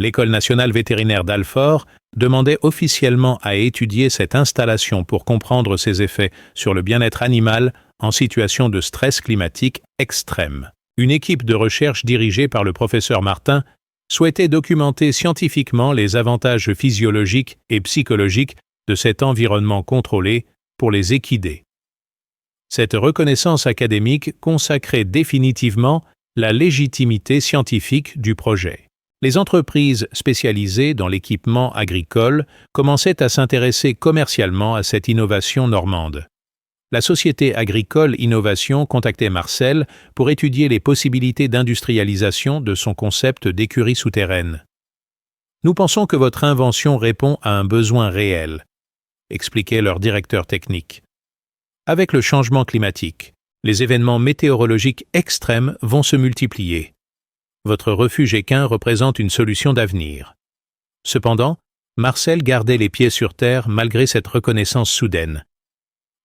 L'École nationale vétérinaire d'Alfort demandait officiellement à étudier cette installation pour comprendre ses effets sur le bien-être animal en situation de stress climatique extrême. Une équipe de recherche dirigée par le professeur Martin souhaitait documenter scientifiquement les avantages physiologiques et psychologiques de cet environnement contrôlé pour les équidés. Cette reconnaissance académique consacrait définitivement la légitimité scientifique du projet. Les entreprises spécialisées dans l'équipement agricole commençaient à s'intéresser commercialement à cette innovation normande. La société agricole Innovation contactait Marcel pour étudier les possibilités d'industrialisation de son concept d'écurie souterraine. « Nous pensons que votre invention répond à un besoin réel », expliquait leur directeur technique. « Avec le changement climatique, les événements météorologiques extrêmes vont se multiplier. Votre refuge équin représente une solution d'avenir. » Cependant, Marcel gardait les pieds sur terre malgré cette reconnaissance soudaine.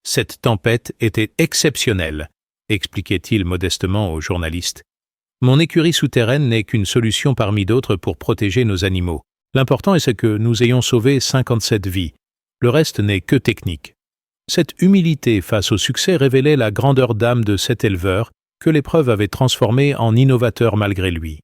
« Cette tempête était exceptionnelle, » expliquait-il modestement aux journalistes. « Mon écurie souterraine n'est qu'une solution parmi d'autres pour protéger nos animaux. L'important est que nous ayons sauvé 57 vies. Le reste n'est que technique. » Cette humilité face au succès révélait la grandeur d'âme de cet éleveur que l'épreuve avait transformé en innovateur malgré lui.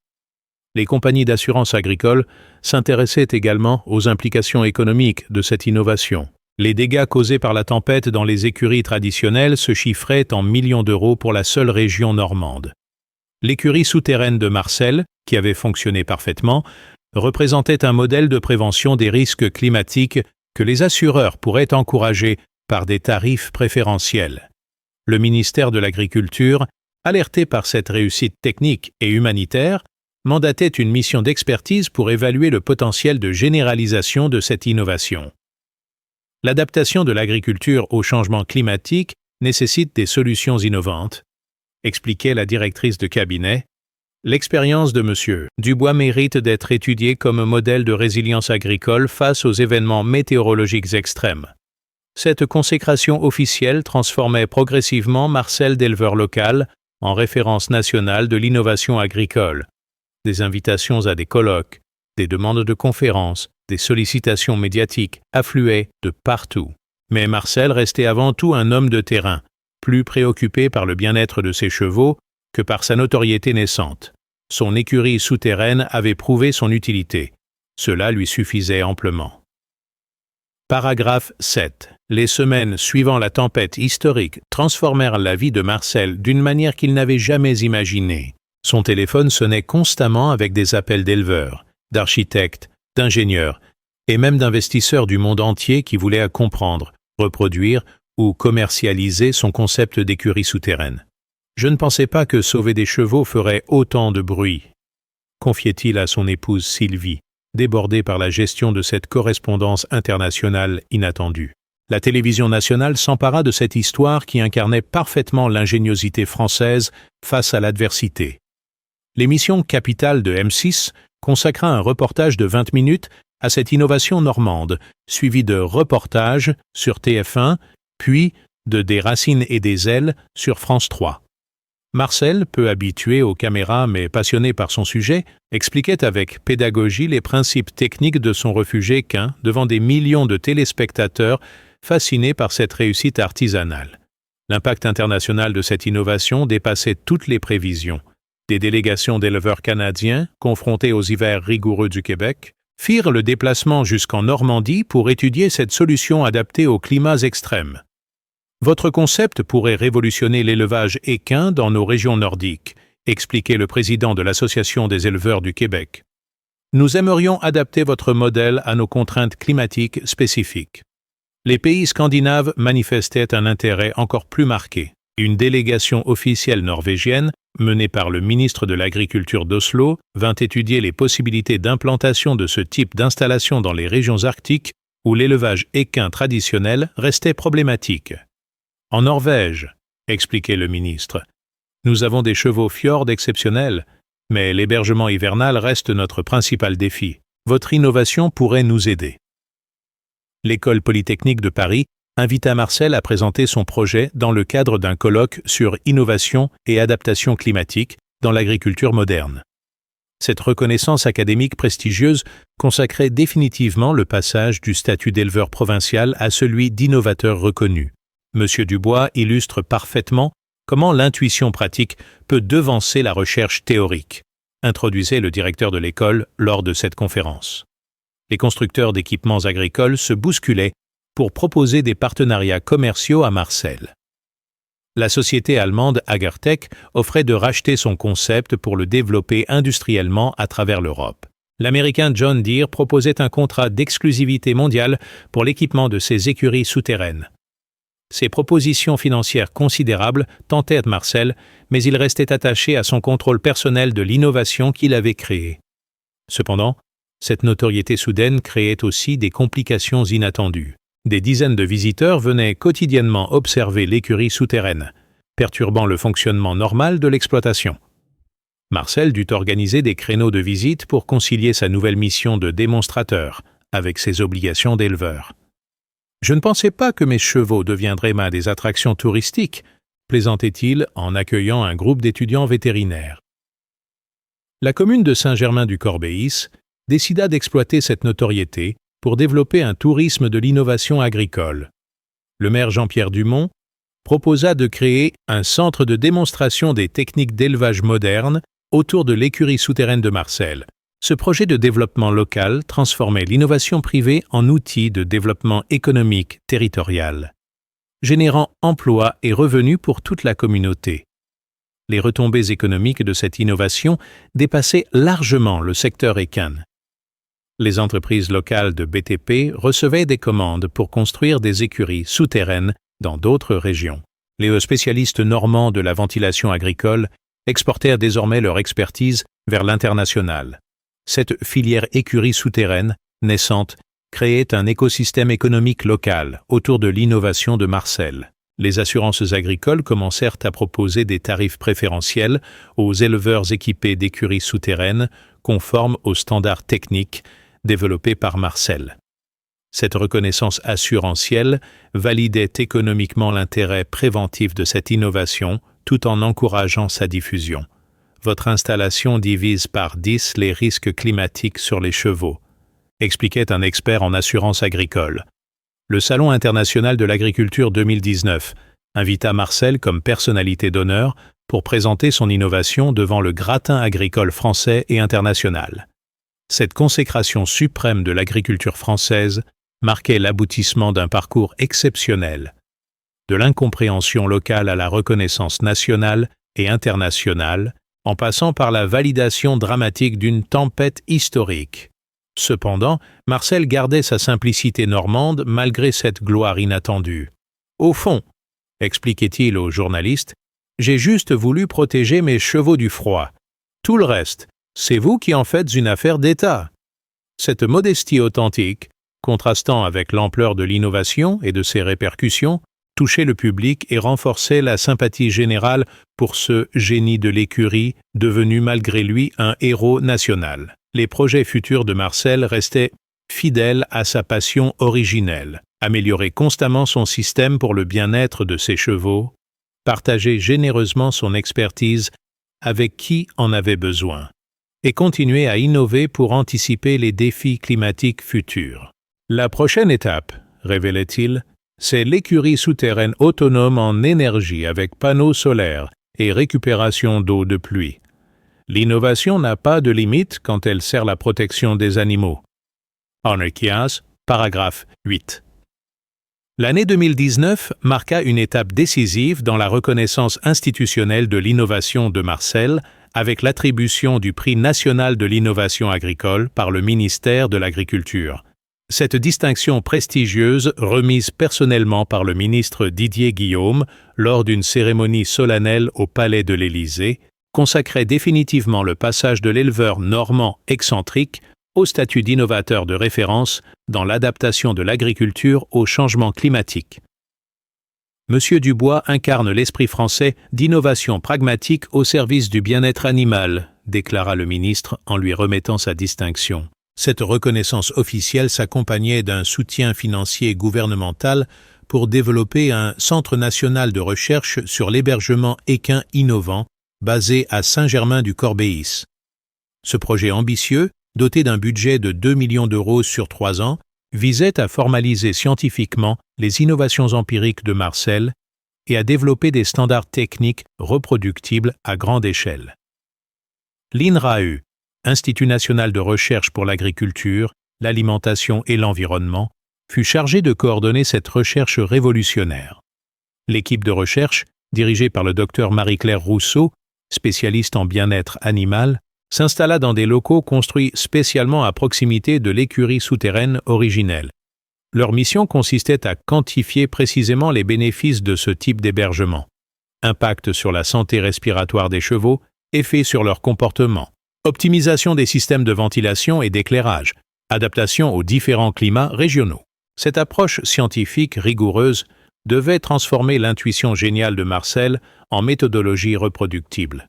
Les compagnies d'assurance agricole s'intéressaient également aux implications économiques de cette innovation. Les dégâts causés par la tempête dans les écuries traditionnelles se chiffraient en millions d'euros pour la seule région normande. L'écurie souterraine de Marcel, qui avait fonctionné parfaitement, représentait un modèle de prévention des risques climatiques que les assureurs pourraient encourager par des tarifs préférentiels. Le ministère de l'Agriculture, alerté par cette réussite technique et humanitaire, mandatait une mission d'expertise pour évaluer le potentiel de généralisation de cette innovation. L'adaptation de l'agriculture au changement climatique nécessite des solutions innovantes, expliquait la directrice de cabinet. L'expérience de M. Dubois mérite d'être étudiée comme modèle de résilience agricole face aux événements météorologiques extrêmes. Cette consécration officielle transformait progressivement Marcel d'éleveur local en référence nationale de l'innovation agricole. Des invitations à des colloques, des demandes de conférences, des sollicitations médiatiques affluaient de partout. Mais Marcel restait avant tout un homme de terrain, plus préoccupé par le bien-être de ses chevaux que par sa notoriété naissante. Son écurie souterraine avait prouvé son utilité. Cela lui suffisait amplement. Paragraphe 7. Les semaines suivant la tempête historique transformèrent la vie de Marcel d'une manière qu'il n'avait jamais imaginée. Son téléphone sonnait constamment avec des appels d'éleveurs, d'architectes, d'ingénieurs et même d'investisseurs du monde entier qui voulaient comprendre, reproduire ou commercialiser son concept d'écurie souterraine. Je ne pensais pas que sauver des chevaux ferait autant de bruit, confiait-il à son épouse Sylvie, débordée par la gestion de cette correspondance internationale inattendue. La télévision nationale s'empara de cette histoire qui incarnait parfaitement l'ingéniosité française face à l'adversité. L'émission Capitale de M6 consacra un reportage de 20 minutes à cette innovation normande, suivi de reportages sur TF1, puis de Des racines et des ailes sur France 3. Marcel, peu habitué aux caméras mais passionné par son sujet, expliquait avec pédagogie les principes techniques de son refuge équin devant des millions de téléspectateurs fascinés par cette réussite artisanale. L'impact international de cette innovation dépassait toutes les prévisions. Des délégations d'éleveurs canadiens, confrontés aux hivers rigoureux du Québec, firent le déplacement jusqu'en Normandie pour étudier cette solution adaptée aux climats extrêmes. Votre concept pourrait révolutionner l'élevage équin dans nos régions nordiques, expliquait le président de l'Association des éleveurs du Québec. Nous aimerions adapter votre modèle à nos contraintes climatiques spécifiques. Les pays scandinaves manifestaient un intérêt encore plus marqué. Une délégation officielle norvégienne, menée par le ministre de l'Agriculture d'Oslo, vint étudier les possibilités d'implantation de ce type d'installation dans les régions arctiques où l'élevage équin traditionnel restait problématique. En Norvège, expliquait le ministre, nous avons des chevaux fjord exceptionnels, mais l'hébergement hivernal reste notre principal défi. Votre innovation pourrait nous aider. L'École polytechnique de Paris invita Marcel à présenter son projet dans le cadre d'un colloque sur innovation et adaptation climatique dans l'agriculture moderne. Cette reconnaissance académique prestigieuse consacrait définitivement le passage du statut d'éleveur provincial à celui d'innovateur reconnu. Monsieur Dubois illustre parfaitement comment l'intuition pratique peut devancer la recherche théorique, introduisait le directeur de l'école lors de cette conférence. Les constructeurs d'équipements agricoles se bousculaient pour proposer des partenariats commerciaux à Marcel. La société allemande Agertech offrait de racheter son concept pour le développer industriellement à travers l'Europe. L'américain John Deere proposait un contrat d'exclusivité mondiale pour l'équipement de ses écuries souterraines. Ces propositions financières considérables tentaient Marcel, mais il restait attaché à son contrôle personnel de l'innovation qu'il avait créée. Cependant, cette notoriété soudaine créait aussi des complications inattendues. Des dizaines de visiteurs venaient quotidiennement observer l'écurie souterraine, perturbant le fonctionnement normal de l'exploitation. Marcel dut organiser des créneaux de visite pour concilier sa nouvelle mission de démonstrateur avec ses obligations d'éleveur. « Je ne pensais pas que mes chevaux deviendraient des attractions touristiques », plaisantait-il en accueillant un groupe d'étudiants vétérinaires. La commune de Saint-Germain-du-Corbéis décida d'exploiter cette notoriété pour développer un tourisme de l'innovation agricole. Le maire Jean-Pierre Dumont proposa de créer un centre de démonstration des techniques d'élevage modernes autour de l'écurie souterraine de Marcel. Ce projet de développement local transformait l'innovation privée en outil de développement économique territorial, générant emplois et revenus pour toute la communauté. Les retombées économiques de cette innovation dépassaient largement le secteur équin. Les entreprises locales de BTP recevaient des commandes pour construire des écuries souterraines dans d'autres régions. Les spécialistes normands de la ventilation agricole exportèrent désormais leur expertise vers l'international. Cette filière écurie souterraine, naissante, créait un écosystème économique local autour de l'innovation de Marcel. Les assurances agricoles commencèrent à proposer des tarifs préférentiels aux éleveurs équipés d'écuries souterraines conformes aux standards techniques développés par Marcel. Cette reconnaissance assurantielle validait économiquement l'intérêt préventif de cette innovation tout en encourageant sa diffusion. Votre installation divise par 10 les risques climatiques sur les chevaux, expliquait un expert en assurance agricole. Le Salon international de l'agriculture 2019 invita Marcel comme personnalité d'honneur pour présenter son innovation devant le gratin agricole français et international. Cette consécration suprême de l'agriculture française marquait l'aboutissement d'un parcours exceptionnel, de l'incompréhension locale à la reconnaissance nationale et internationale, en passant par la validation dramatique d'une tempête historique. Cependant, Marcel gardait sa simplicité normande malgré cette gloire inattendue. « Au fond, » expliquait-il aux journalistes, « j'ai juste voulu protéger mes chevaux du froid. Tout le reste, c'est vous qui en faites une affaire d'État. » Cette modestie authentique, contrastant avec l'ampleur de l'innovation et de ses répercussions, touchait le public et renforçait la sympathie générale pour ce génie de l'écurie, devenu malgré lui un héros national. Les projets futurs de Marcel restaient fidèles à sa passion originelle, améliorer constamment son système pour le bien-être de ses chevaux, partager généreusement son expertise avec qui en avait besoin, et continuer à innover pour anticiper les défis climatiques futurs. La prochaine étape, révélait-il, c'est l'écurie souterraine autonome en énergie avec panneaux solaires et récupération d'eau de pluie. L'innovation n'a pas de limite quand elle sert la protection des animaux. Honor-Kias, paragraphe 8. L'année 2019 marqua une étape décisive dans la reconnaissance institutionnelle de l'innovation de Marcel avec l'attribution du Prix national de l'innovation agricole par le ministère de l'Agriculture. Cette distinction prestigieuse, remise personnellement par le ministre Didier Guillaume lors d'une cérémonie solennelle au Palais de l'Élysée, consacrait définitivement le passage de l'éleveur normand excentrique au statut d'innovateur de référence dans l'adaptation de l'agriculture au changement climatique. M. Dubois incarne l'esprit français d'innovation pragmatique au service du bien-être animal, déclara le ministre en lui remettant sa distinction. Cette reconnaissance officielle s'accompagnait d'un soutien financier gouvernemental pour développer un centre national de recherche sur l'hébergement équin innovant basé à Saint-Germain-du-Corbéis. Ce projet ambitieux, doté d'un budget de 2 millions d'euros sur 3 ans, visait à formaliser scientifiquement les innovations empiriques de Marcel et à développer des standards techniques reproductibles à grande échelle. L'INRAE, Institut national de recherche pour l'agriculture, l'alimentation et l'environnement, fut chargé de coordonner cette recherche révolutionnaire. L'équipe de recherche, dirigée par le docteur Marie-Claire Rousseau, spécialiste en bien-être animal, s'installa dans des locaux construits spécialement à proximité de l'écurie souterraine originelle. Leur mission consistait à quantifier précisément les bénéfices de ce type d'hébergement. Impact sur la santé respiratoire des chevaux, effet sur leur comportement, optimisation des systèmes de ventilation et d'éclairage, adaptation aux différents climats régionaux. Cette approche scientifique rigoureuse devait transformer l'intuition géniale de Marcel en méthodologie reproductible.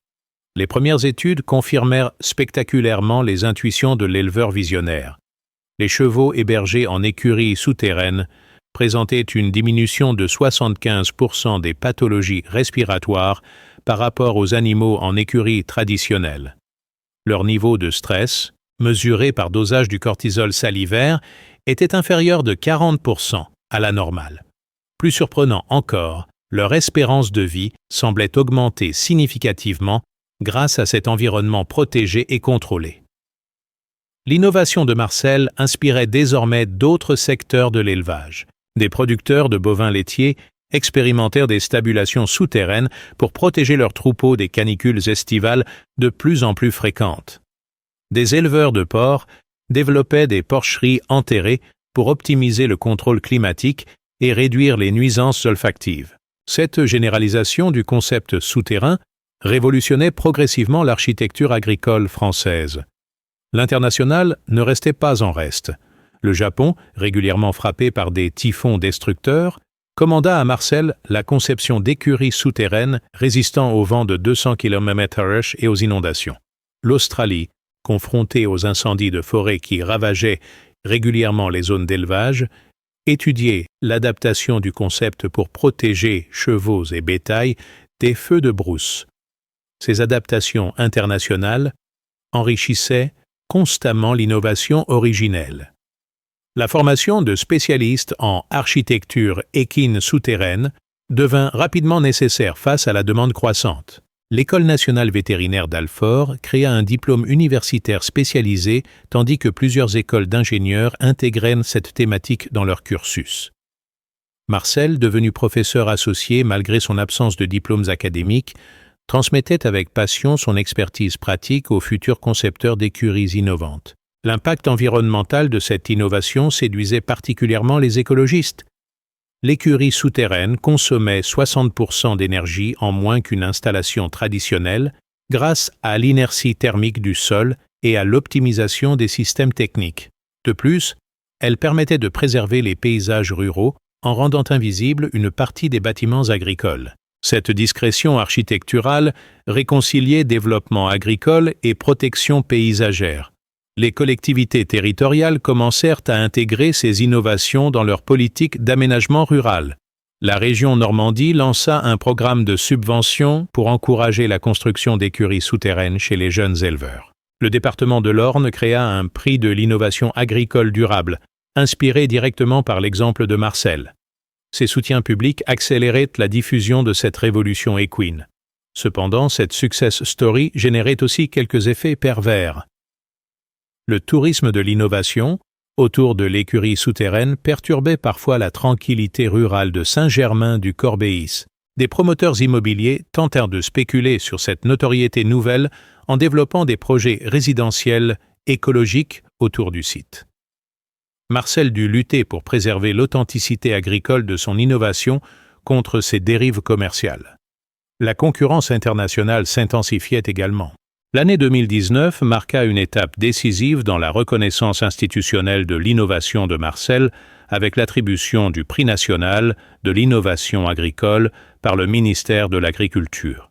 Les premières études confirmèrent spectaculairement les intuitions de l'éleveur visionnaire. Les chevaux hébergés en écurie souterraine présentaient une diminution de 75% des pathologies respiratoires par rapport aux animaux en écurie traditionnelle. Leur niveau de stress, mesuré par dosage du cortisol salivaire, était inférieur de 40% à la normale. Plus surprenant encore, leur espérance de vie semblait augmenter significativement grâce à cet environnement protégé et contrôlé. L'innovation de Marcel inspirait désormais d'autres secteurs de l'élevage. Des producteurs de bovins laitiers expérimentèrent des stabulations souterraines pour protéger leurs troupeaux des canicules estivales de plus en plus fréquentes. Des éleveurs de porcs développaient des porcheries enterrées pour optimiser le contrôle climatique et réduire les nuisances olfactives. Cette généralisation du concept souterrain révolutionnait progressivement l'architecture agricole française. L'international ne restait pas en reste. Le Japon, régulièrement frappé par des typhons destructeurs, commanda à Marcel la conception d'écuries souterraines résistant aux vents de 200 km/h et aux inondations. L'Australie, confrontée aux incendies de forêt qui ravageaient régulièrement les zones d'élevage, étudier l'adaptation du concept pour protéger chevaux et bétail des feux de brousse. Ces adaptations internationales enrichissaient constamment l'innovation originelle. La formation de spécialistes en architecture équine souterraine devint rapidement nécessaire face à la demande croissante. L'École nationale vétérinaire d'Alfort créa un diplôme universitaire spécialisé tandis que plusieurs écoles d'ingénieurs intégraient cette thématique dans leur cursus. Marcel, devenu professeur associé malgré son absence de diplômes académiques, transmettait avec passion son expertise pratique aux futurs concepteurs d'écuries innovantes. L'impact environnemental de cette innovation séduisait particulièrement les écologistes. L'écurie souterraine consommait 60% d'énergie en moins qu'une installation traditionnelle grâce à l'inertie thermique du sol et à l'optimisation des systèmes techniques. De plus, elle permettait de préserver les paysages ruraux en rendant invisible une partie des bâtiments agricoles. Cette discrétion architecturale réconciliait développement agricole et protection paysagère. Les collectivités territoriales commencèrent à intégrer ces innovations dans leur politique d'aménagement rural. La région Normandie lança un programme de subvention pour encourager la construction d'écuries souterraines chez les jeunes éleveurs. Le département de l'Orne créa un prix de l'innovation agricole durable, inspiré directement par l'exemple de Marcel. Ces soutiens publics accéléraient la diffusion de cette révolution équine. Cependant, cette success story générait aussi quelques effets pervers. Le tourisme de l'innovation, autour de l'écurie souterraine, perturbait parfois la tranquillité rurale de Saint-Germain du Corbéis. Des promoteurs immobiliers tentèrent de spéculer sur cette notoriété nouvelle en développant des projets résidentiels écologiques autour du site. Marcel dut lutter pour préserver l'authenticité agricole de son innovation contre ces dérives commerciales. La concurrence internationale s'intensifiait également. L'année 2019 marqua une étape décisive dans la reconnaissance institutionnelle de l'innovation de Marcel avec l'attribution du prix national de l'innovation agricole par le ministère de l'Agriculture.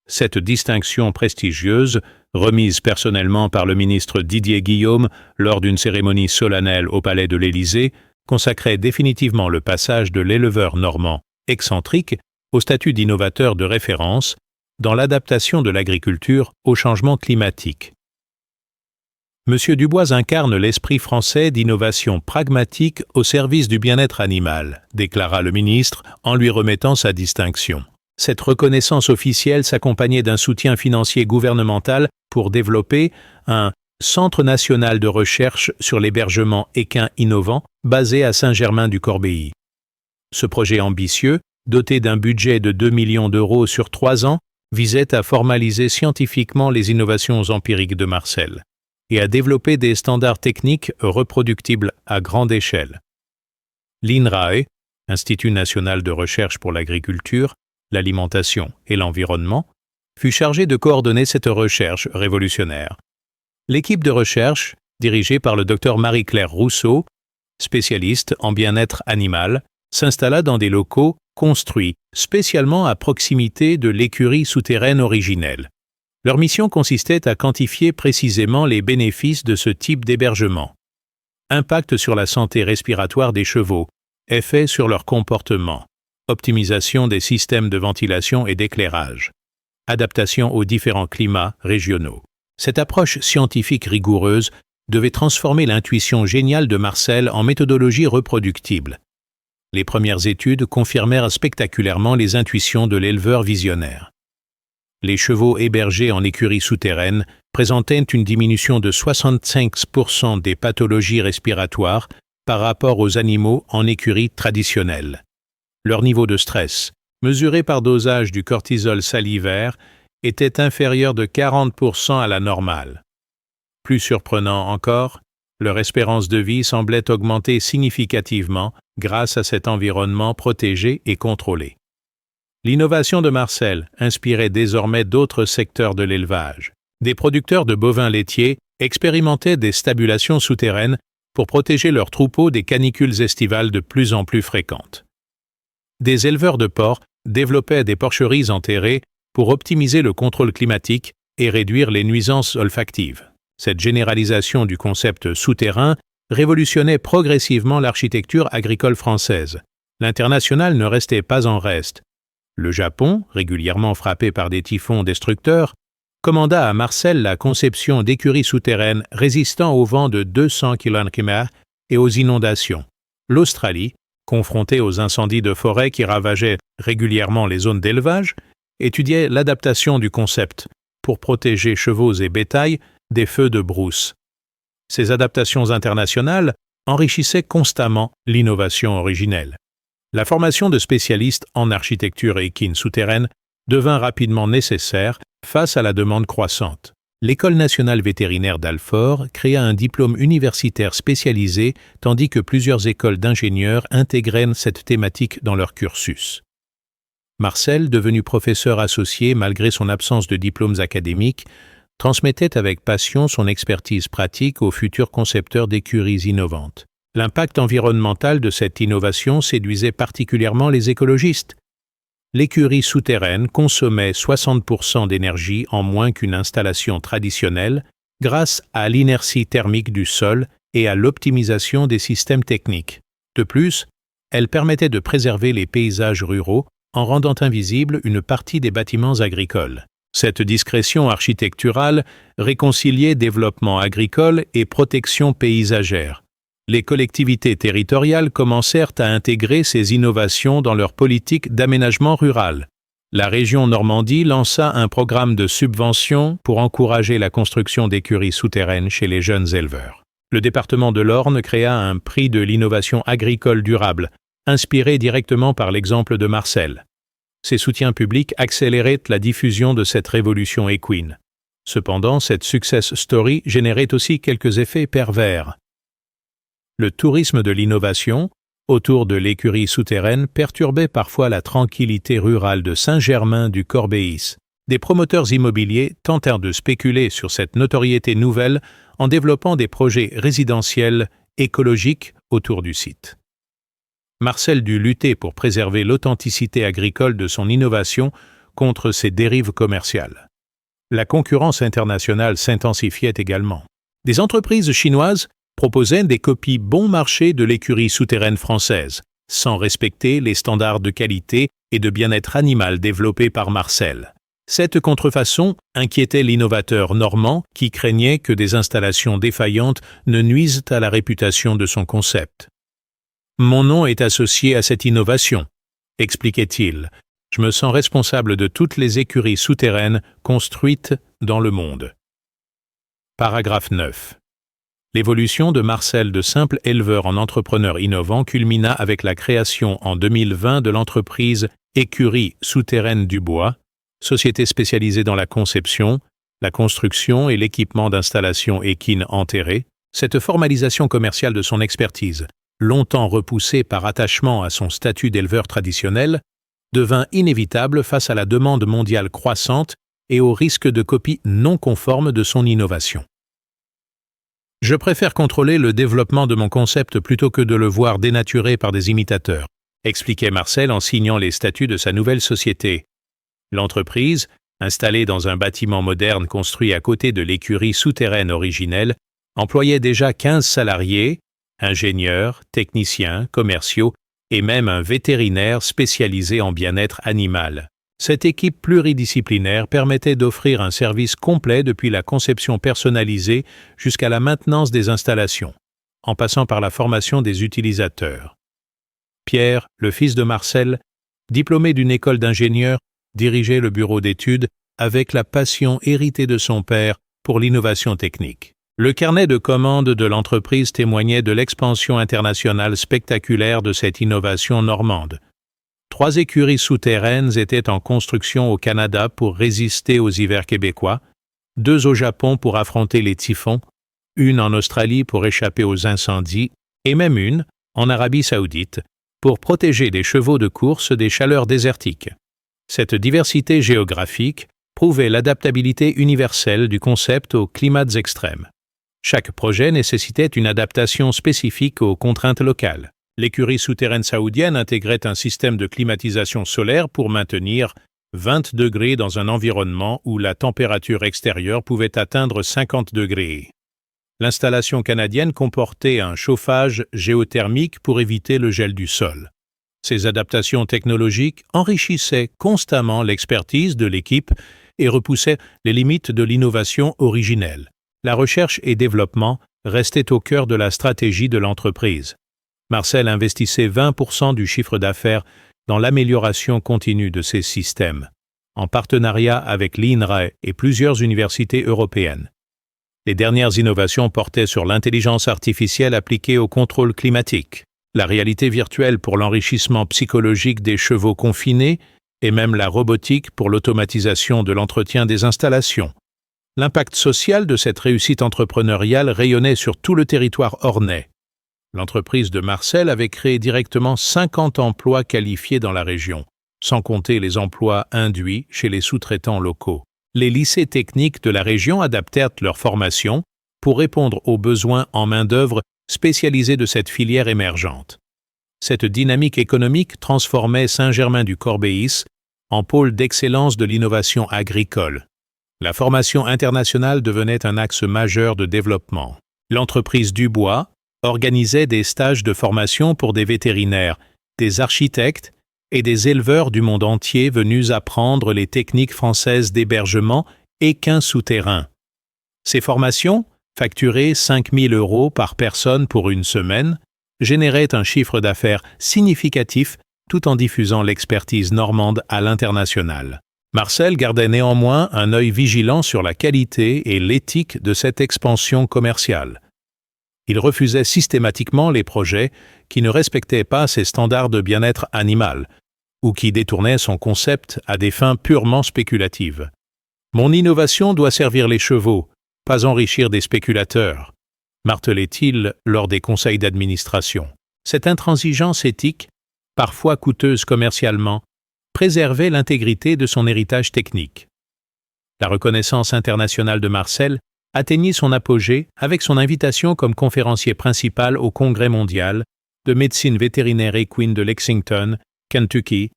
Cette distinction prestigieuse, remise personnellement par le ministre Didier Guillaume lors d'une cérémonie solennelle au Palais de l'Élysée, consacrait définitivement le passage de l'éleveur normand excentrique au statut d'innovateur de référence dans l'adaptation de l'agriculture au changement climatique. M. Dubois incarne l'esprit français d'innovation pragmatique au service du bien-être animal, déclara le ministre en lui remettant sa distinction. Cette reconnaissance officielle s'accompagnait d'un soutien financier gouvernemental pour développer un Centre national de recherche sur l'hébergement équin innovant basé à Saint-Germain-du-Corbéis. Ce projet ambitieux, doté d'un budget de 2 millions d'euros sur 3 ans, visait à formaliser scientifiquement les innovations empiriques de Marcel et à développer des standards techniques reproductibles à grande échelle. L'INRAE, Institut national de recherche pour l'agriculture, l'alimentation et l'environnement, fut chargé de coordonner cette recherche révolutionnaire. L'équipe de recherche, dirigée par le Dr Marie-Claire Rousseau, spécialiste en bien-être animal, s'installa dans des locaux construits spécialement à proximité de l'écurie souterraine originelle. Leur mission consistait à quantifier précisément les bénéfices de ce type d'hébergement. Impact sur la santé respiratoire des chevaux, effet sur leur comportement, optimisation des systèmes de ventilation et d'éclairage, adaptation aux différents climats régionaux. Cette approche scientifique rigoureuse devait transformer l'intuition géniale de Marcel en méthodologie reproductible. Les premières études confirmèrent spectaculairement les intuitions de l'éleveur visionnaire. Les chevaux hébergés en écurie souterraine présentaient une diminution de 65% des pathologies respiratoires par rapport aux animaux en écurie traditionnelle. Leur niveau de stress, mesuré par dosage du cortisol salivaire, était inférieur de 40% à la normale. Plus surprenant encore, leur espérance de vie semblait augmenter significativement grâce à cet environnement protégé et contrôlé. L'innovation de Marcel inspirait désormais d'autres secteurs de l'élevage. Des producteurs de bovins laitiers expérimentaient des stabulations souterraines pour protéger leurs troupeaux des canicules estivales de plus en plus fréquentes. Des éleveurs de porcs développaient des porcheries enterrées pour optimiser le contrôle climatique et réduire les nuisances olfactives. Cette généralisation du concept souterrain révolutionnait progressivement l'architecture agricole française. L'international ne restait pas en reste. Le Japon, régulièrement frappé par des typhons destructeurs, commanda à Marcel la conception d'écuries souterraines résistant aux vents de 200 km/h et aux inondations. L'Australie, confrontée aux incendies de forêt qui ravageaient régulièrement les zones d'élevage, étudiait l'adaptation du concept pour protéger chevaux et bétail des feux de brousse. Ces adaptations internationales enrichissaient constamment l'innovation originelle. La formation de spécialistes en architecture équine souterraine devint rapidement nécessaire face à la demande croissante. L'École nationale vétérinaire d'Alfort créa un diplôme universitaire spécialisé tandis que plusieurs écoles d'ingénieurs intégraient cette thématique dans leur cursus. Marcel, devenu professeur associé malgré son absence de diplômes académiques, transmettait avec passion son expertise pratique aux futurs concepteurs d'écuries innovantes. L'impact environnemental de cette innovation séduisait particulièrement les écologistes. L'écurie souterraine consommait 60% d'énergie en moins qu'une installation traditionnelle grâce à l'inertie thermique du sol et à l'optimisation des systèmes techniques. De plus, elle permettait de préserver les paysages ruraux en rendant invisible une partie des bâtiments agricoles. Cette discrétion architecturale réconciliait développement agricole et protection paysagère. Les collectivités territoriales commencèrent à intégrer ces innovations dans leur politique d'aménagement rural. La région Normandie lança un programme de subvention pour encourager la construction d'écuries souterraines chez les jeunes éleveurs. Le département de l'Orne créa un prix de l'innovation agricole durable, inspiré directement par l'exemple de Marcel. Ces soutiens publics accéléraient la diffusion de cette révolution équine. Cependant, cette success story générait aussi quelques effets pervers. Le tourisme de l'innovation, autour de l'écurie souterraine, perturbait parfois la tranquillité rurale de Saint-Germain du Corbéis. Des promoteurs immobiliers tentèrent de spéculer sur cette notoriété nouvelle en développant des projets résidentiels écologiques autour du site. Marcel dut lutter pour préserver l'authenticité agricole de son innovation contre ces dérives commerciales. La concurrence internationale s'intensifiait également. Des entreprises chinoises proposaient des copies bon marché de l'écurie souterraine française, sans respecter les standards de qualité et de bien-être animal développés par Marcel. Cette contrefaçon inquiétait l'innovateur normand qui craignait que des installations défaillantes ne nuisent à la réputation de son concept. « Mon nom est associé à cette innovation », expliquait-il. « Je me sens responsable de toutes les écuries souterraines construites dans le monde. » Paragraphe 9. L'évolution de Marcel de simple éleveur en entrepreneur innovant culmina avec la création en 2020 de l'entreprise Écurie souterraine du bois, société spécialisée dans la conception, la construction et l'équipement d'installations équines enterrées. Cette formalisation commerciale de son expertise, longtemps repoussée par attachement à son statut d'éleveur traditionnel, devint inévitable face à la demande mondiale croissante et au risque de copie non conforme de son innovation. Je préfère contrôler le développement de mon concept plutôt que de le voir dénaturé par des imitateurs, expliquait Marcel en signant les statuts de sa nouvelle société. L'entreprise, installée dans un bâtiment moderne construit à côté de l'écurie souterraine originelle, employait déjà 15 salariés, ingénieurs, techniciens, commerciaux et même un vétérinaire spécialisé en bien-être animal. Cette équipe pluridisciplinaire permettait d'offrir un service complet depuis la conception personnalisée jusqu'à la maintenance des installations, en passant par la formation des utilisateurs. Pierre, le fils de Marcel, diplômé d'une école d'ingénieurs, dirigeait le bureau d'études avec la passion héritée de son père pour l'innovation technique. Le carnet de commandes de l'entreprise témoignait de l'expansion internationale spectaculaire de cette innovation normande. 3 écuries souterraines étaient en construction au Canada pour résister aux hivers québécois, 2 au Japon pour affronter les typhons, 1 en Australie pour échapper aux incendies et même 1 en Arabie saoudite pour protéger les chevaux de course des chaleurs désertiques. Cette diversité géographique prouvait l'adaptabilité universelle du concept aux climats extrêmes. Chaque projet nécessitait une adaptation spécifique aux contraintes locales. L'écurie souterraine saoudienne intégrait un système de climatisation solaire pour maintenir 20 degrés dans un environnement où la température extérieure pouvait atteindre 50 degrés. L'installation canadienne comportait un chauffage géothermique pour éviter le gel du sol. Ces adaptations technologiques enrichissaient constamment l'expertise de l'équipe et repoussaient les limites de l'innovation originelle. La recherche et développement restaient au cœur de la stratégie de l'entreprise. Marcel investissait 20% du chiffre d'affaires dans l'amélioration continue de ces systèmes, en partenariat avec l'INRAE et plusieurs universités européennes. Les dernières innovations portaient sur l'intelligence artificielle appliquée au contrôle climatique, la réalité virtuelle pour l'enrichissement psychologique des chevaux confinés et même la robotique pour l'automatisation de l'entretien des installations. L'impact social de cette réussite entrepreneuriale rayonnait sur tout le territoire ornais. L'entreprise de Marcel avait créé directement 50 emplois qualifiés dans la région, sans compter les emplois induits chez les sous-traitants locaux. Les lycées techniques de la région adaptèrent leur formation pour répondre aux besoins en main-d'œuvre spécialisés de cette filière émergente. Cette dynamique économique transformait Saint-Germain-du-Corbéis en pôle d'excellence de l'innovation agricole. La formation internationale devenait un axe majeur de développement. L'entreprise Dubois organisait des stages de formation pour des vétérinaires, des architectes et des éleveurs du monde entier venus apprendre les techniques françaises d'hébergement équin souterrain. Ces formations, facturées 5 000 € par personne pour une semaine, généraient un chiffre d'affaires significatif tout en diffusant l'expertise normande à l'international. Marcel gardait néanmoins un œil vigilant sur la qualité et l'éthique de cette expansion commerciale. Il refusait systématiquement les projets qui ne respectaient pas ses standards de bien-être animal ou qui détournaient son concept à des fins purement spéculatives. « Mon innovation doit servir les chevaux, pas enrichir des spéculateurs », martelait-il lors des conseils d'administration. Cette intransigeance éthique, parfois coûteuse commercialement, préservait l'intégrité de son héritage technique. La reconnaissance internationale de Marcel atteignit son apogée avec son invitation comme conférencier principal au Congrès mondial de médecine vétérinaire équine de Lexington, Kentucky,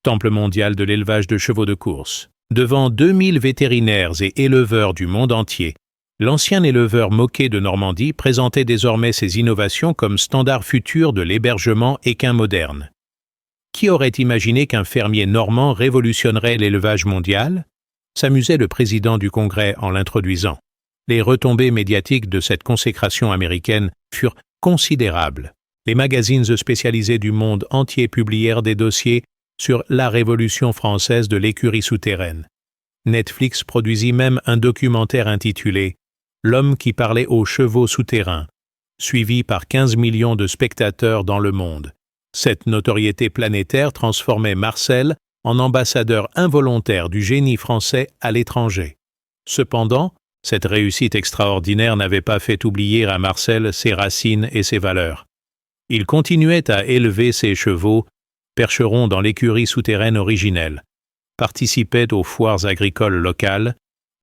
temple mondial de l'élevage de chevaux de course. Devant 2000 vétérinaires et éleveurs du monde entier, l'ancien éleveur moqué de Normandie présentait désormais ses innovations comme standard futur de l'hébergement équin moderne. Qui aurait imaginé qu'un fermier normand révolutionnerait l'élevage mondial ? S'amusait le président du Congrès en l'introduisant. Les retombées médiatiques de cette consécration américaine furent considérables. Les magazines spécialisés du monde entier publièrent des dossiers sur la révolution française de l'écurie souterraine. Netflix produisit même un documentaire intitulé « L'homme qui parlait aux chevaux souterrains », suivi par 15 millions de spectateurs dans le monde. Cette notoriété planétaire transformait Marcel en ambassadeur involontaire du génie français à l'étranger. Cependant, cette réussite extraordinaire n'avait pas fait oublier à Marcel ses racines et ses valeurs. Il continuait à élever ses chevaux, percherons dans l'écurie souterraine originelle, participait aux foires agricoles locales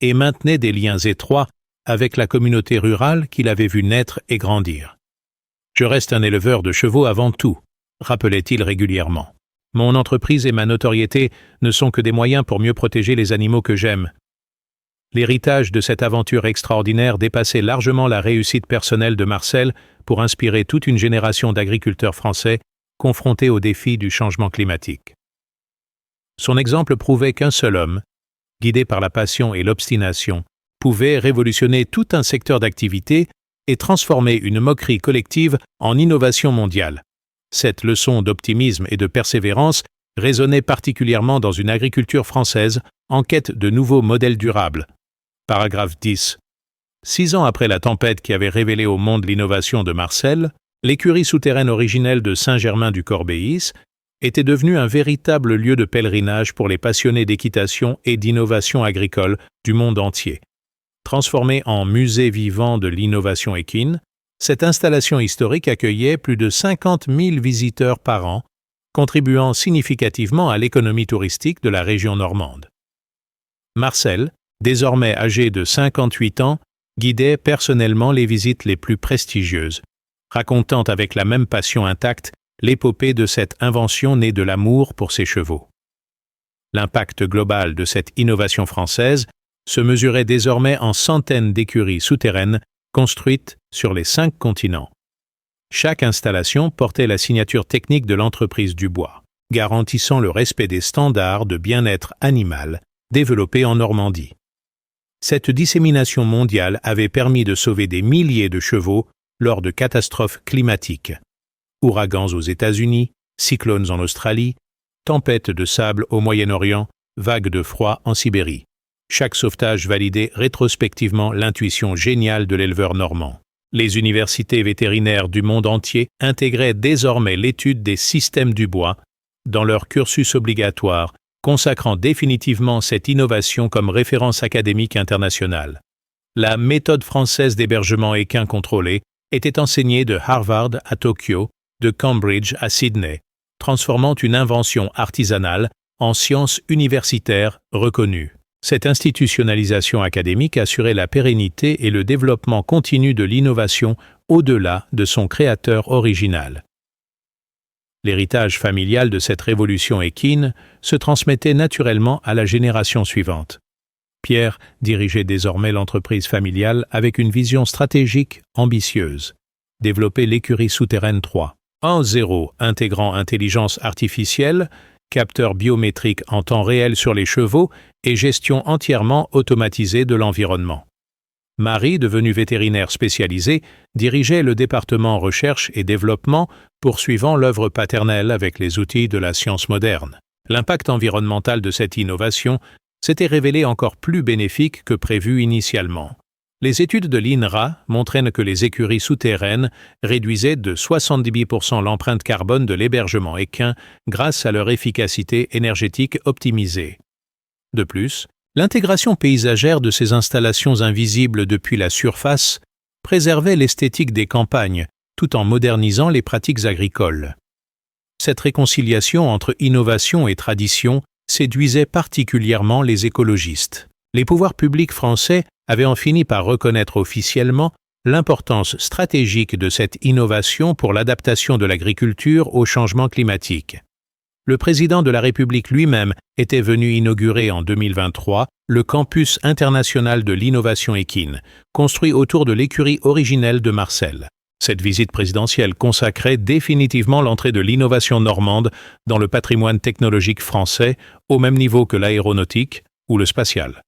et maintenait des liens étroits avec la communauté rurale qu'il avait vu naître et grandir. « Je reste un éleveur de chevaux avant tout », rappelait-il régulièrement. « Mon entreprise et ma notoriété ne sont que des moyens pour mieux protéger les animaux que j'aime. » L'héritage de cette aventure extraordinaire dépassait largement la réussite personnelle de Marcel pour inspirer toute une génération d'agriculteurs français confrontés aux défis du changement climatique. Son exemple prouvait qu'un seul homme, guidé par la passion et l'obstination, pouvait révolutionner tout un secteur d'activité et transformer une moquerie collective en innovation mondiale. Cette leçon d'optimisme et de persévérance résonnait particulièrement dans une agriculture française en quête de nouveaux modèles durables. Paragraphe 10. 6 ans après la tempête qui avait révélé au monde l'innovation de Marcel, l'écurie souterraine originelle de Saint-Germain-du-Corbéis était devenue un véritable lieu de pèlerinage pour les passionnés d'équitation et d'innovation agricole du monde entier. Transformée en musée vivant de l'innovation équine, cette installation historique accueillait plus de 50 000 visiteurs par an, contribuant significativement à l'économie touristique de la région normande. Marcel, désormais âgé de 58 ans, guidait personnellement les visites les plus prestigieuses, racontant avec la même passion intacte l'épopée de cette invention née de l'amour pour ses chevaux. L'impact global de cette innovation française se mesurait désormais en centaines d'écuries souterraines construites sur les 5 continents. Chaque installation portait la signature technique de l'entreprise Dubois, garantissant le respect des standards de bien-être animal développés en Normandie. Cette dissémination mondiale avait permis de sauver des milliers de chevaux lors de catastrophes climatiques. Ouragans aux États-Unis, cyclones en Australie, tempêtes de sable au Moyen-Orient, vagues de froid en Sibérie. Chaque sauvetage validait rétrospectivement l'intuition géniale de l'éleveur normand. Les universités vétérinaires du monde entier intégraient désormais l'étude des systèmes du bois dans leur cursus obligatoire, consacrant définitivement cette innovation comme référence académique internationale. La méthode française d'hébergement équin contrôlé était enseignée de Harvard à Tokyo, de Cambridge à Sydney, transformant une invention artisanale en science universitaire reconnue. Cette institutionnalisation académique assurait la pérennité et le développement continu de l'innovation au-delà de son créateur original. L'héritage familial de cette révolution équine se transmettait naturellement à la génération suivante. Pierre dirigeait désormais l'entreprise familiale avec une vision stratégique ambitieuse. Développer l'écurie souterraine 3. 1.0 intégrant intelligence artificielle, capteurs biométriques en temps réel sur les chevaux et gestion entièrement automatisée de l'environnement. Marie, devenue vétérinaire spécialisée, dirigeait le département recherche et développement, poursuivant l'œuvre paternelle avec les outils de la science moderne. L'impact environnemental de cette innovation s'était révélé encore plus bénéfique que prévu initialement. Les études de l'INRA montraient que les écuries souterraines réduisaient de 70% l'empreinte carbone de l'hébergement équin grâce à leur efficacité énergétique optimisée. De plus, l'intégration paysagère de ces installations invisibles depuis la surface préservait l'esthétique des campagnes tout en modernisant les pratiques agricoles. Cette réconciliation entre innovation et tradition séduisait particulièrement les écologistes. Les pouvoirs publics français avaient en fini par reconnaître officiellement l'importance stratégique de cette innovation pour l'adaptation de l'agriculture au changement climatique. Le président de la République lui-même était venu inaugurer en 2023 le campus international de l'innovation équine, construit autour de l'écurie originelle de Marcel. Cette visite présidentielle consacrait définitivement l'entrée de l'innovation normande dans le patrimoine technologique français, au même niveau que l'aéronautique ou le spatial.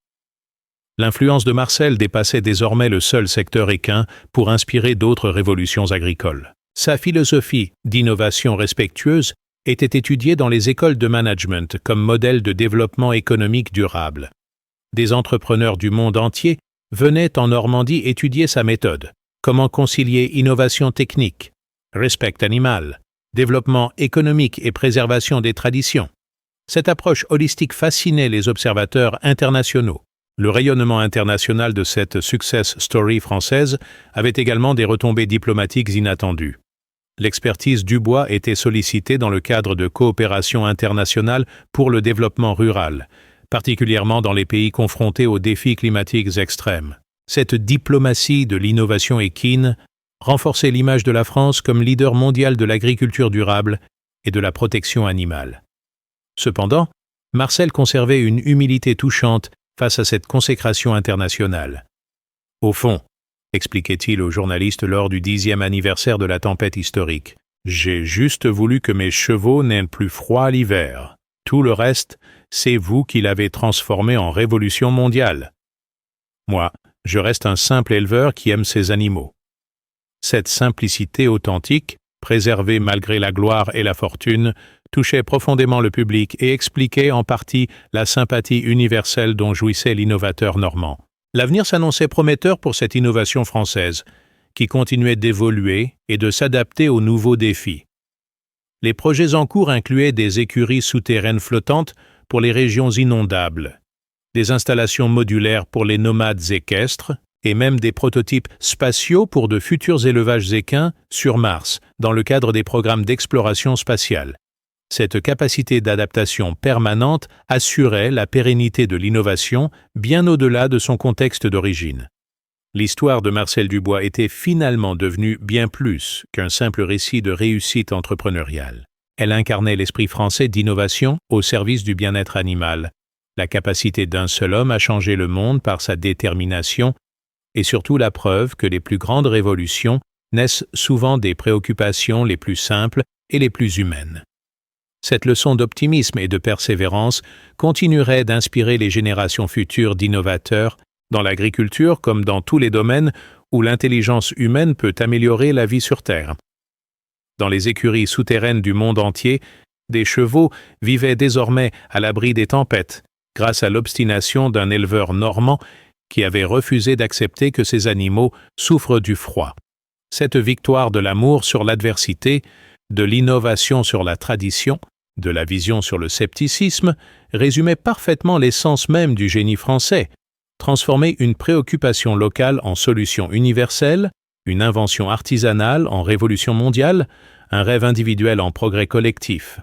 L'influence de Marcel dépassait désormais le seul secteur équin pour inspirer d'autres révolutions agricoles. Sa philosophie d'innovation respectueuse était étudiée dans les écoles de management comme modèle de développement économique durable. Des entrepreneurs du monde entier venaient en Normandie étudier sa méthode. Comment concilier innovation technique, respect animal, développement économique et préservation des traditions. Cette approche holistique fascinait les observateurs internationaux. Le rayonnement international de cette success story française avait également des retombées diplomatiques inattendues. L'expertise Dubois était sollicitée dans le cadre de coopération internationale pour le développement rural, particulièrement dans les pays confrontés aux défis climatiques extrêmes. Cette diplomatie de l'innovation équine renforçait l'image de la France comme leader mondial de l'agriculture durable et de la protection animale. Cependant, Marcel conservait une humilité touchante face à cette consécration internationale. Au fond, expliquait-il aux journalistes lors du 10e anniversaire de la tempête historique, j'ai juste voulu que mes chevaux n'aient plus froid l'hiver. Tout le reste, c'est vous qui l'avez transformé en révolution mondiale. Moi, je reste un simple éleveur qui aime ses animaux. Cette simplicité authentique, préservée malgré la gloire et la fortune, touchait profondément le public et expliquait en partie la sympathie universelle dont jouissait l'innovateur normand. L'avenir s'annonçait prometteur pour cette innovation française, qui continuait d'évoluer et de s'adapter aux nouveaux défis. Les projets en cours incluaient des écuries souterraines flottantes pour les régions inondables, des installations modulaires pour les nomades équestres et même des prototypes spatiaux pour de futurs élevages équins sur Mars, dans le cadre des programmes d'exploration spatiale. Cette capacité d'adaptation permanente assurait la pérennité de l'innovation bien au-delà de son contexte d'origine. L'histoire de Marcel Dubois était finalement devenue bien plus qu'un simple récit de réussite entrepreneuriale. Elle incarnait l'esprit français d'innovation au service du bien-être animal, la capacité d'un seul homme à changer le monde par sa détermination, et surtout la preuve que les plus grandes révolutions naissent souvent des préoccupations les plus simples et les plus humaines. Cette leçon d'optimisme et de persévérance continuerait d'inspirer les générations futures d'innovateurs, dans l'agriculture comme dans tous les domaines où l'intelligence humaine peut améliorer la vie sur Terre. Dans les écuries souterraines du monde entier, des chevaux vivaient désormais à l'abri des tempêtes, grâce à l'obstination d'un éleveur normand qui avait refusé d'accepter que ces animaux souffrent du froid. Cette victoire de l'amour sur l'adversité, de l'innovation sur la tradition, de la vision sur le scepticisme, résumait parfaitement l'essence même du génie français, transformer une préoccupation locale en solution universelle, une invention artisanale en révolution mondiale, un rêve individuel en progrès collectif.